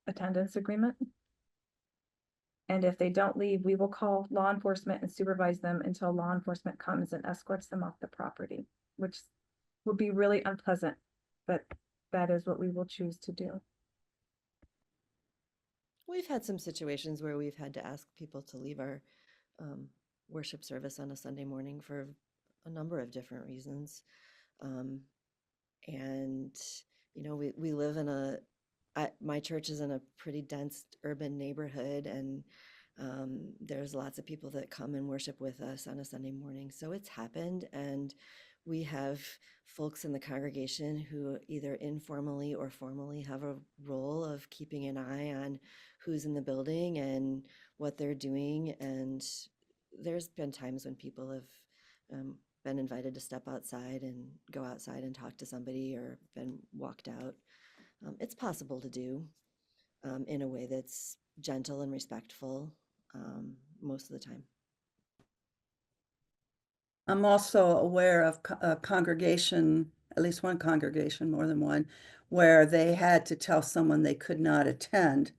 attendance agreement. And if they don't leave, we will call law enforcement and supervise them until law enforcement comes and escorts them off the property, which would be really unpleasant, but that is what we will choose to do. We've had some situations where we've had to ask people to leave our worship service on a Sunday morning for a number of different reasons. And, you know, we live in my church is in a pretty dense urban neighborhood, and there's lots of people that come and worship with us on a Sunday morning. So it's happened, and we have folks in the congregation who either informally or formally have a role of keeping an eye on who's in the building and what they're doing. And there's been times when people have been invited to step outside and go outside and talk to somebody, or been walked out. It's possible to do in a way that's gentle and respectful most of the time. I'm also aware of a congregation at least one congregation, more than one, where they had to tell someone they could not attend.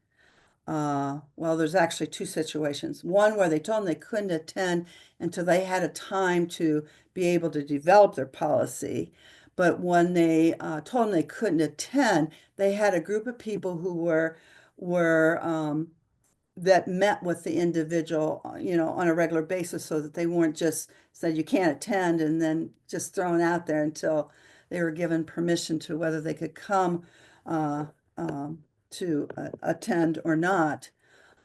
Well, there's actually two situations. One where they told them they couldn't attend until they had a time to be able to develop their policy. But when they told them they couldn't attend, they had a group of people who were that met with the individual, on a regular basis, so that they weren't just said you can't attend and then just thrown out there until they were given permission to whether they could come to attend or not.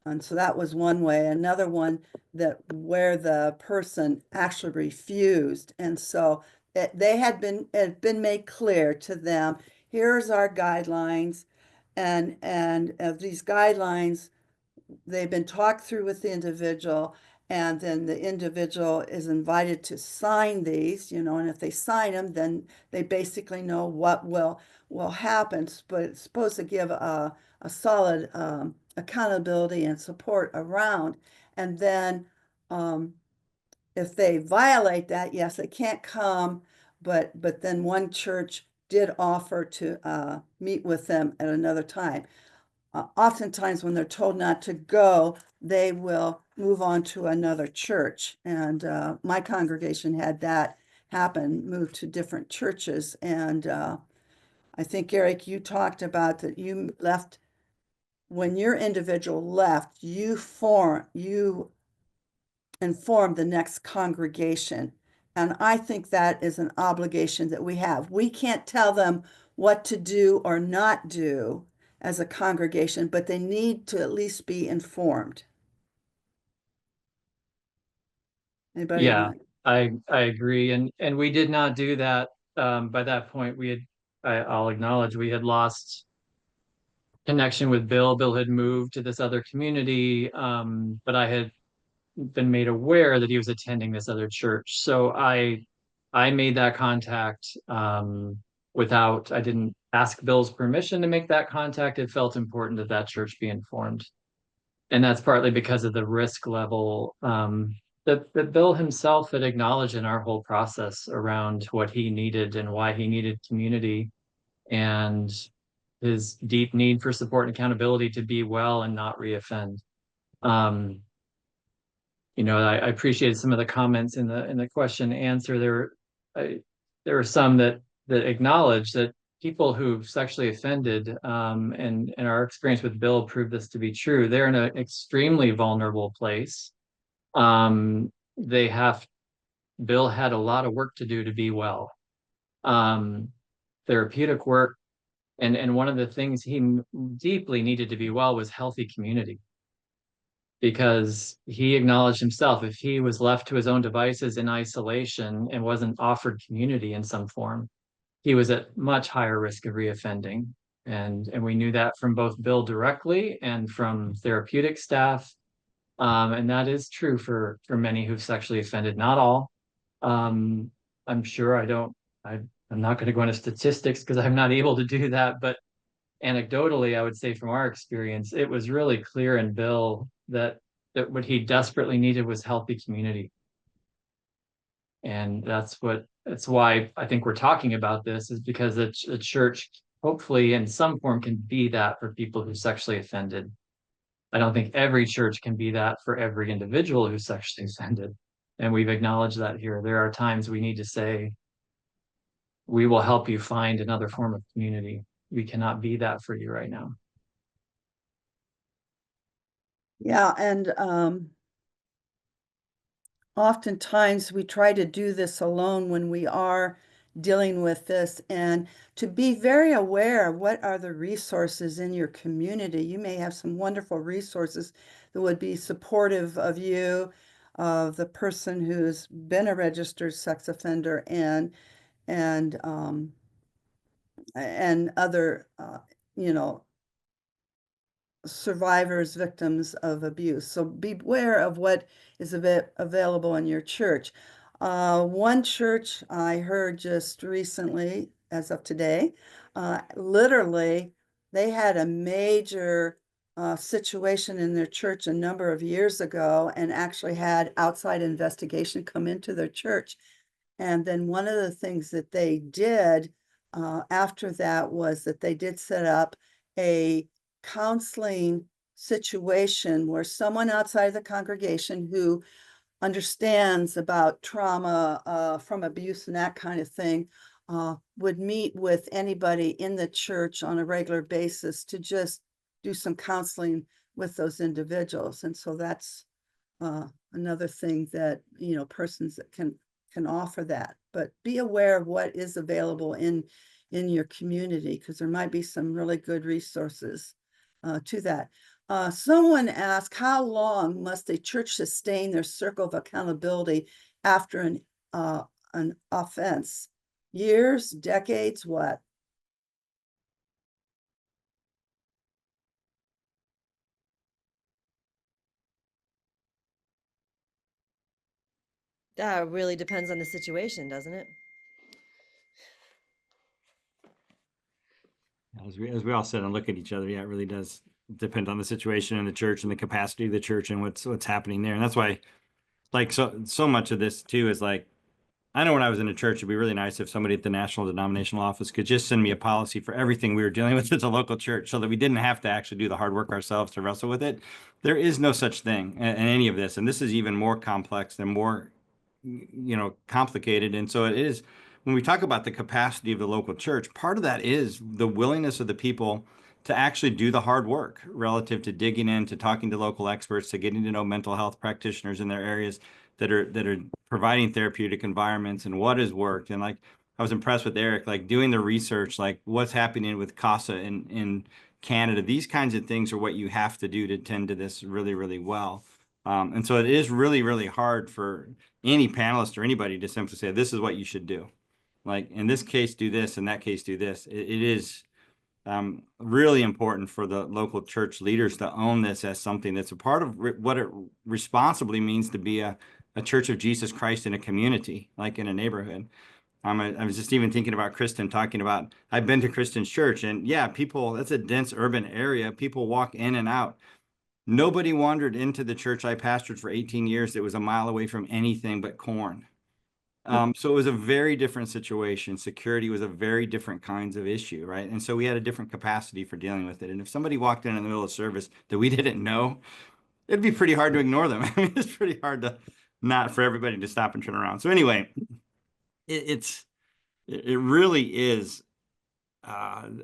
And so that was one way. Another one that where the person actually refused. And so it had been made clear to them, here's our guidelines. And these guidelines, they've been talked through with the individual, and then the individual is invited to sign these, and if they sign them, then they basically know what will happen. But it's supposed to give a solid accountability and support around. And then if they violate that, yes, they can't come, but then one church did offer to meet with them at another time. Oftentimes when they're told not to go, they will move on to another church. And my congregation had that happen, moved to different churches. And I think, Eric, you talked about that you left, when your individual left, you informed the next congregation. And I think that is an obligation that we have. We can't tell them what to do or not do as a congregation, but they need to at least be informed. Anybody? Yeah, I agree. And we did not do that. By that point, I'll acknowledge we had lost connection with Bill. Bill had moved to this other community, but I had been made aware that he was attending this other church. So I made that contact I didn't ask Bill's permission to make that contact. It felt important that that church be informed. And that's partly because of the risk level that Bill himself had acknowledged in our whole process around what he needed and why he needed community, and his deep need for support and accountability to be well and not reoffend. I appreciated some of the comments in the question and answer. There were some that acknowledge that people who've sexually offended, and our experience with Bill proved this to be true. They're in an extremely vulnerable place. Bill had a lot of work to do to be well. Therapeutic work, and one of the things he deeply needed to be well was healthy community. Because he acknowledged himself, if he was left to his own devices in isolation and wasn't offered community in some form, he was at much higher risk of reoffending. And we knew that from both Bill directly and from therapeutic staff. And that is true for many who've sexually offended, not all. I'm sure I'm not going to go into statistics because I'm not able to do that, but anecdotally, I would say from our experience, it was really clear in Bill that what he desperately needed was healthy community. And that's why I think we're talking about this, is because the church hopefully in some form can be that for people who sexually offended. I don't think every church can be that for every individual who's sexually offended. And we've acknowledged that here. There are times we need to say, we will help you find another form of community. We cannot be that for you right now. Yeah, and oftentimes we try to do this alone when we are dealing with this, and to be very aware of what are the resources in your community. You may have some wonderful resources that would be supportive of you, of the person who's been a registered sex offender, and other, survivors, victims of abuse. So beware of what is available in your church. One church I heard just recently, as of today, literally, they had a major situation in their church a number of years ago, and actually had outside investigation come into their church. And then one of the things that they did after that was that they did set up a counseling situation where someone outside of the congregation who understands about trauma from abuse and that kind of thing would meet with anybody in the church on a regular basis to just do some counseling with those individuals. And so that's another thing that, you know, persons that can offer that. But be aware of what is available in your community, because there might be some really good resources to that. Someone asked, how long must a church sustain their circle of accountability after an offense? Years, decades, what? That really depends on the situation, doesn't it? As we all sit and look at each other, yeah, it really does depend on the situation in the church and the capacity of the church and what's happening there. And that's why, like, so much of this too is like, I know when I was in a church, it'd be really nice if somebody at the national denominational office could just send me a policy for everything we were dealing with as a local church, so that we didn't have to actually do the hard work ourselves to wrestle with it. There is no such thing in any of this, and this is even more complex and more, complicated. And so it is, when we talk about the capacity of the local church, part of that is the willingness of the people to actually do the hard work relative to digging in, to talking to local experts, to getting to know mental health practitioners in their areas that are providing therapeutic environments and what has worked. And like, I was impressed with Eric, like doing the research, like what's happening with CASA in Canada. These kinds of things are what you have to do to tend to this really, really well. And so it is really, really hard for any panelist or anybody to simply say, this is what you should do. Like in this case, do this, in that case, do this. It is really important for the local church leaders to own this as something that's a part of what it responsibly means to be a church of Jesus Christ in a community, like in a neighborhood. I was just even thinking about Kristen talking about, I've been to Kristen's church, and yeah, people, that's a dense urban area. People walk in and out. Nobody wandered into the church I pastored for 18 years that was a mile away from anything but corn. So it was a very different situation. Security was a very different kinds of issue, right? And so we had a different capacity for dealing with it. And if somebody walked in the middle of service that we didn't know, it'd be pretty hard to ignore them. I mean, it's pretty hard to not for everybody to stop and turn around. So anyway, it really is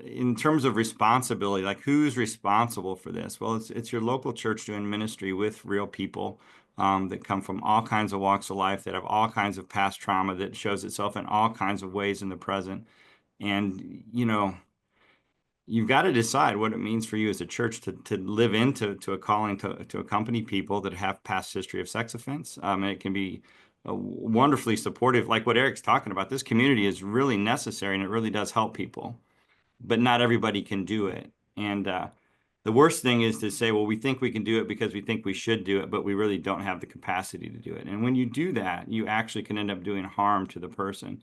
in terms of responsibility, like who's responsible for this? Well, it's your local church doing ministry with real people that come from all kinds of walks of life, that have all kinds of past trauma that shows itself in all kinds of ways in the present. And, you've got to decide what it means for you as a church to live into a calling to accompany people that have past history of sex offense. And it can be wonderfully supportive, like what Eric's talking about. This community is really necessary and it really does help people, but not everybody can do it. And the worst thing is to say, well, we think we can do it because we think we should do it, but we really don't have the capacity to do it. And when you do that, you actually can end up doing harm to the person,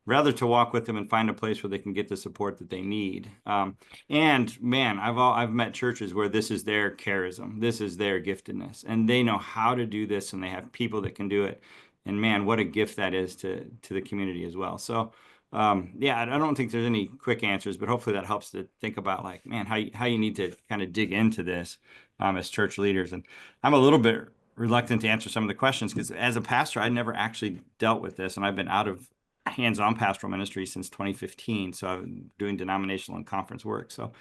rather to walk with them and find a place where they can get the support that they need. And man, I've met churches where this is their charism, this is their giftedness, and they know how to do this, and they have people that can do it. And man, what a gift that is to the community as well. So yeah, I don't think there's any quick answers, but hopefully that helps to think about, like, man, how you need to kind of dig into this as church leaders. And I'm a little bit reluctant to answer some of the questions because as a pastor, I never actually dealt with this, and I've been out of hands-on pastoral ministry since 2015. So I'm doing denominational and conference work. So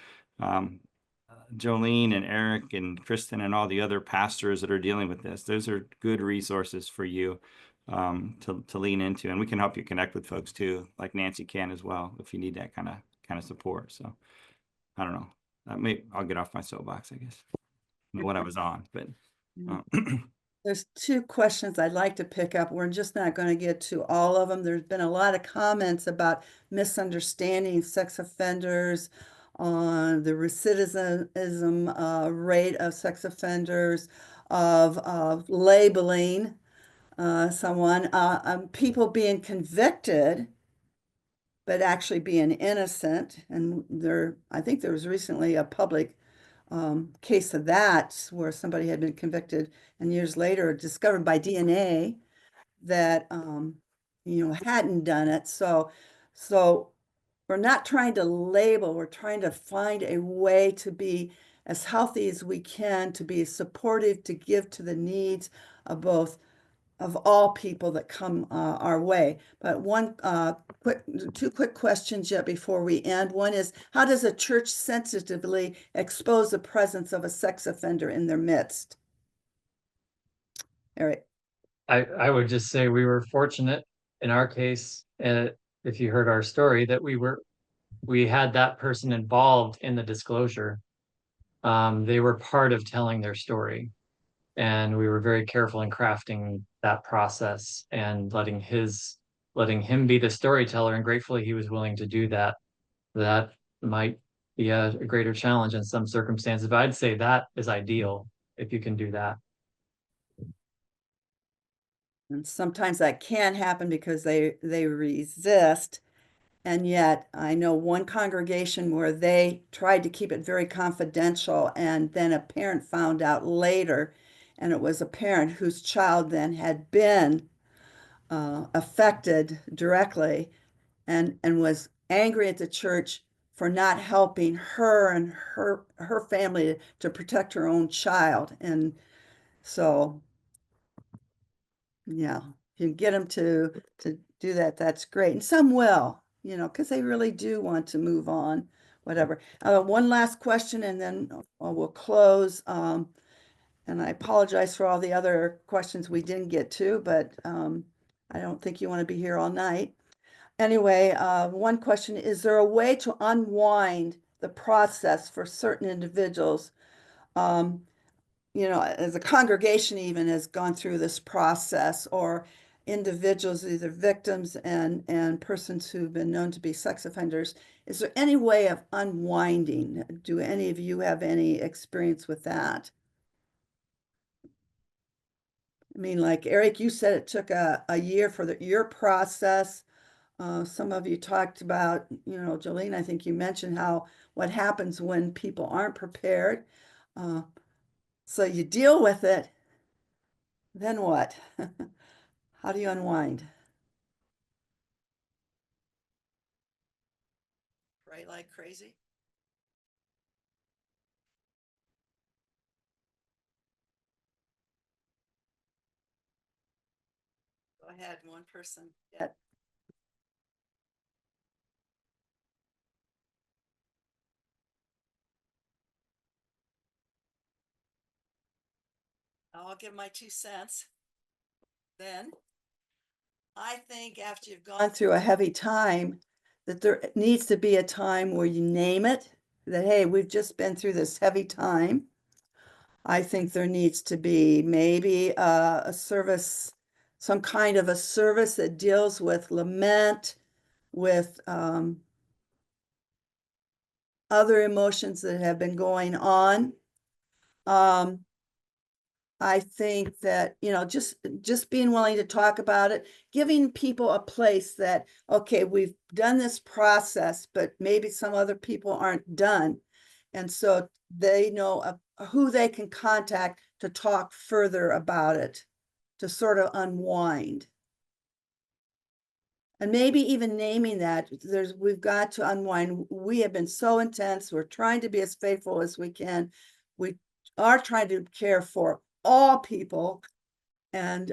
Jolene and Eric and Kristen and all the other pastors that are dealing with this, those are good resources for you to lean into, and we can help you connect with folks too, like Nancy can as well, if you need that kind of support. So I don't know, I'll get off my soapbox, I guess, what I was on, but There's two questions I'd like to pick up. We're just not going to get to all of them. There's been a lot of comments about misunderstanding sex offenders, on the recidivism rate of sex offenders, of labeling someone, people being convicted but actually being innocent. And I think there was recently a public case of that where somebody had been convicted and years later discovered by DNA that hadn't done it. So we're not trying to label, we're trying to find a way to be as healthy as we can, to be supportive, to give to the needs of both of all people that come our way. But two quick questions yet before we end. One is, how does a church sensitively expose the presence of a sex offender in their midst? Eric. I would just say we were fortunate in our case, if you heard our story, that we had that person involved in the disclosure. They were part of telling their story, and we were very careful in crafting that process and letting him be the storyteller. And gratefully, he was willing to do that. That might be a greater challenge in some circumstances, but I'd say that is ideal if you can do that. And sometimes that can happen because they resist. And yet I know one congregation where they tried to keep it very confidential, and then a parent found out later, and it was a parent whose child then had been affected directly and was angry at the church for not helping her and her family to protect her own child. And so, yeah, if you get them to do that, that's great. And some will, because they really do want to move on, whatever. One last question, and then we'll close. And I apologize for all the other questions we didn't get to, but I don't think you want to be here all night. Anyway, one question, is there a way to unwind the process for certain individuals? As a congregation even has gone through this process, or individuals, either victims and persons who've been known to be sex offenders. Is there any way of unwinding? Do any of you have any experience with that? I mean, like Eric, you said it took a year for your process. Some of you talked about, Jolene, I think you mentioned what happens when people aren't prepared. So you deal with it, then what? How do you unwind? Pray like crazy? Go ahead, one person. Yeah. I'll give my 2 cents. Then I think after you've gone through a heavy time, that there needs to be a time where you name it, that, hey, we've just been through this heavy time. I think there needs to be maybe a service, some kind of a service that deals with lament, with other emotions that have been going on. I think that, just being willing to talk about it, giving people a place that, okay, we've done this process, but maybe some other people aren't done. And so they know who they can contact to talk further about it, to sort of unwind. And maybe even naming that we've got to unwind. We have been so intense. We're trying to be as faithful as we can. We are trying to care for all people. And,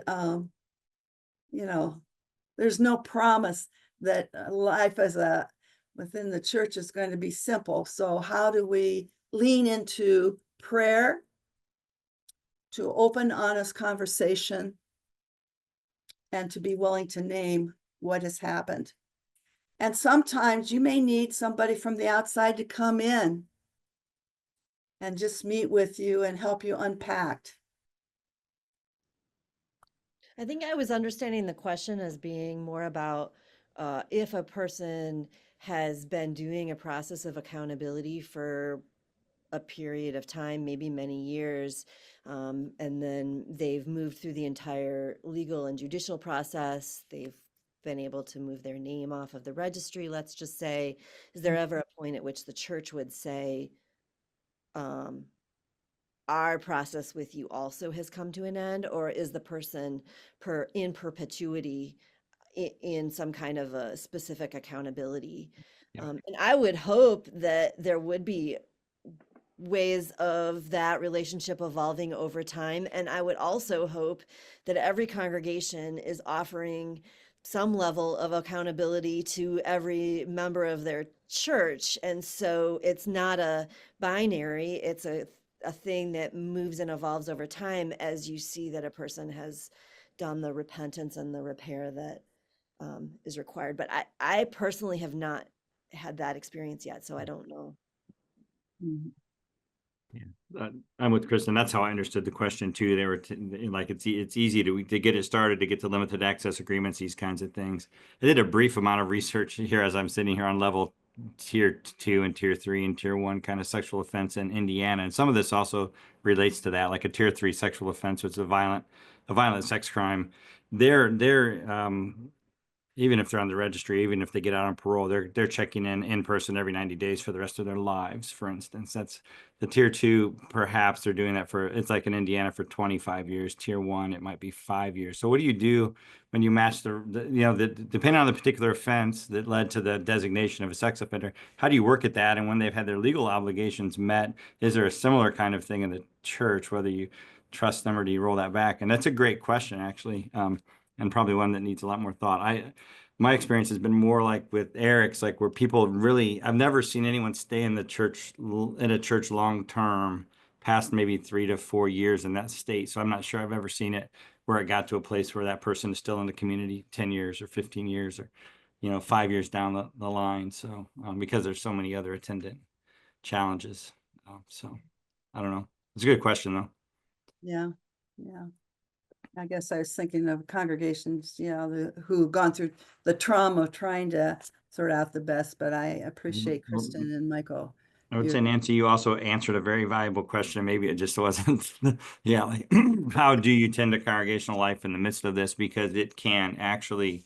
there's no promise that life within the church is going to be simple. So how do we lean into prayer, to open, honest conversation, and to be willing to name what has happened? And sometimes you may need somebody from the outside to come in and just meet with you and help you unpack. I think I was understanding the question as being more about if a person has been doing a process of accountability for a period of time, maybe many years, and then they've moved through the entire legal and judicial process. They've been able to move their name off of the registry, let's just say. Is there ever a point at which the church would say, our process with you also has come to an end? Or is the person in perpetuity in some kind of a specific accountability? Yeah. And I would hope that there would be ways of that relationship evolving over time. And I would also hope that every congregation is offering some level of accountability to every member of their church. And so it's not a binary, it's a thing that moves and evolves over time as you see that a person has done the repentance and the repair that is required. But I personally have not had that experience yet, so I don't know. Mhm. I'm with Kristen. That's how I understood the question too. They were like, it's easy to get it started, to get to limited access agreements, these kinds of things. I did a brief amount of research here as I'm sitting here on level tier 2 and tier 3 and tier 1 kind of sexual offense in Indiana. And some of this also relates to that, like a tier 3 sexual offense, which is a violent sex crime. They're even if they're on the registry, even if they get out on parole, they're checking in person every 90 days for the rest of their lives, for instance. That's the tier 2, perhaps they're doing that for, it's like in Indiana for 25 years. Tier 1, it might be 5 years. So what do you do when you match depending on the particular offense that led to the designation of a sex offender, how do you work at that? And when they've had their legal obligations met, is there a similar kind of thing in the church, whether you trust them or do you roll that back? And that's a great question, actually. And probably one that needs a lot more thought. My experience has been more like with Eric's, like where people really, I've never seen anyone stay in a church long term past maybe 3 to 4 years in that state. So I'm not sure I've ever seen it where it got to a place where that person is still in the community 10 years or 15 years or, 5 years down the line. So because there's so many other attendant challenges. So I don't know. It's a good question though. Yeah, yeah. I guess I was thinking of congregations, who've gone through the trauma of trying to sort out the best, but I appreciate Kristen and Michael. I would say, Nancy, you also answered a very valuable question. Maybe it just wasn't, yeah, like how do you tend to congregational life in the midst of this? Because it can actually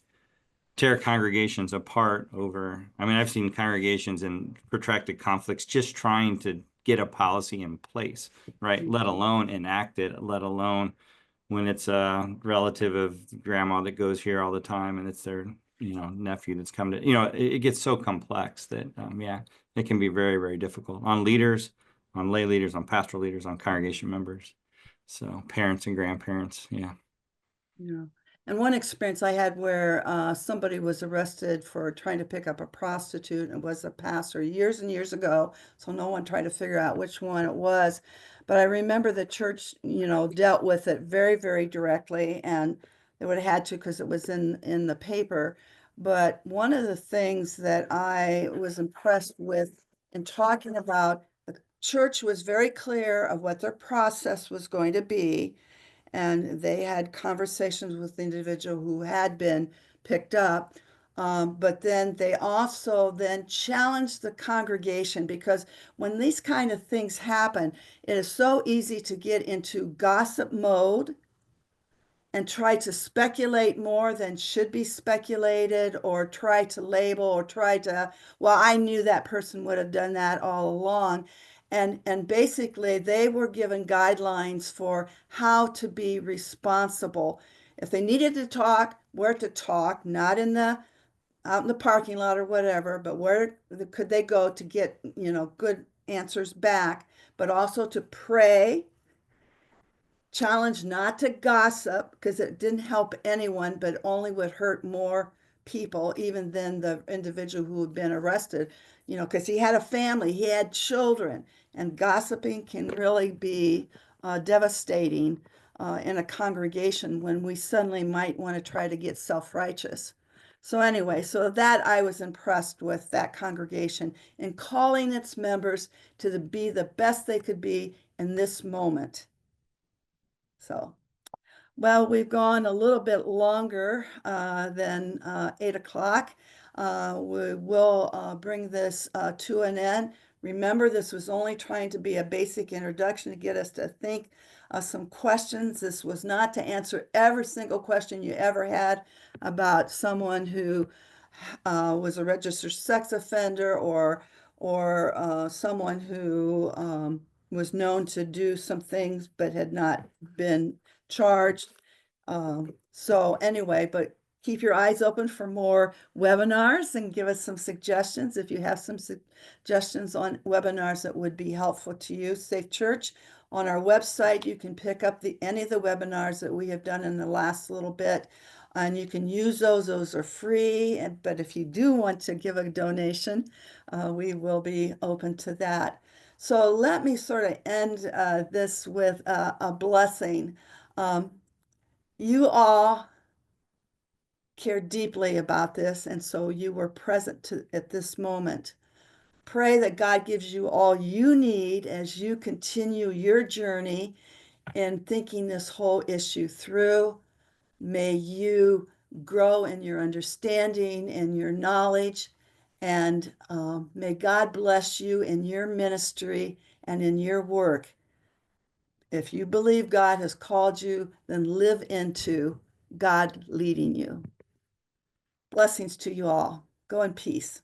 tear congregations apart over, I mean, I've seen congregations in protracted conflicts just trying to get a policy in place, right? Let alone enact it, let alone when it's a relative of grandma that goes here all the time and it's their nephew that's come to, it gets so complex that yeah, it can be very, very difficult on leaders, on lay leaders, on pastoral leaders, on congregation members, so parents and grandparents. Yeah. Yeah. And one experience I had where somebody was arrested for trying to pick up a prostitute and was a pastor years and years ago. So no one tried to figure out which one it was. But I remember the church, dealt with it very, very directly, and they would have had to because it was in the paper. But one of the things that I was impressed with in talking about, the church was very clear of what their process was going to be. And they had conversations with the individual who had been picked up. But then they also then challenged the congregation, because when these kind of things happen, it is so easy to get into gossip mode and try to speculate more than should be speculated, or try to label, or try to, well, I knew that person would have done that all along. And basically they were given guidelines for how to be responsible. If they needed to talk, where to talk, not out in the parking lot or whatever, but where could they go to get, good answers back, but also to pray. Challenge not to gossip, because it didn't help anyone, but only would hurt more people, even than the individual who had been arrested, because he had a family, he had children, and gossiping can really be devastating in a congregation when we suddenly might want to try to get self-righteous. So anyway, so that I was impressed with that congregation in calling its members to be the best they could be in this moment. So, well, we've gone a little bit longer than 8 o'clock. We will bring this to an end. Remember, this was only trying to be a basic introduction to get us to think some questions. This was not to answer every single question you ever had about someone who was a registered sex offender, or someone who was known to do some things but had not been charged. So anyway, but keep your eyes open for more webinars and give us some suggestions. If you have some suggestions on webinars that would be helpful to you, Safe Church. On our website, you can pick up any of the webinars that we have done in the last little bit, and you can use those. Those are free, but if you do want to give a donation, we will be open to that. So let me sort of end this with a blessing. You all care deeply about this, and so you were present at this moment. Pray that God gives you all you need as you continue your journey in thinking this whole issue through. May you grow in your understanding and your knowledge, and may God bless you in your ministry and in your work. If you believe God has called you, then live into God leading you. Blessings to you all. Go in peace.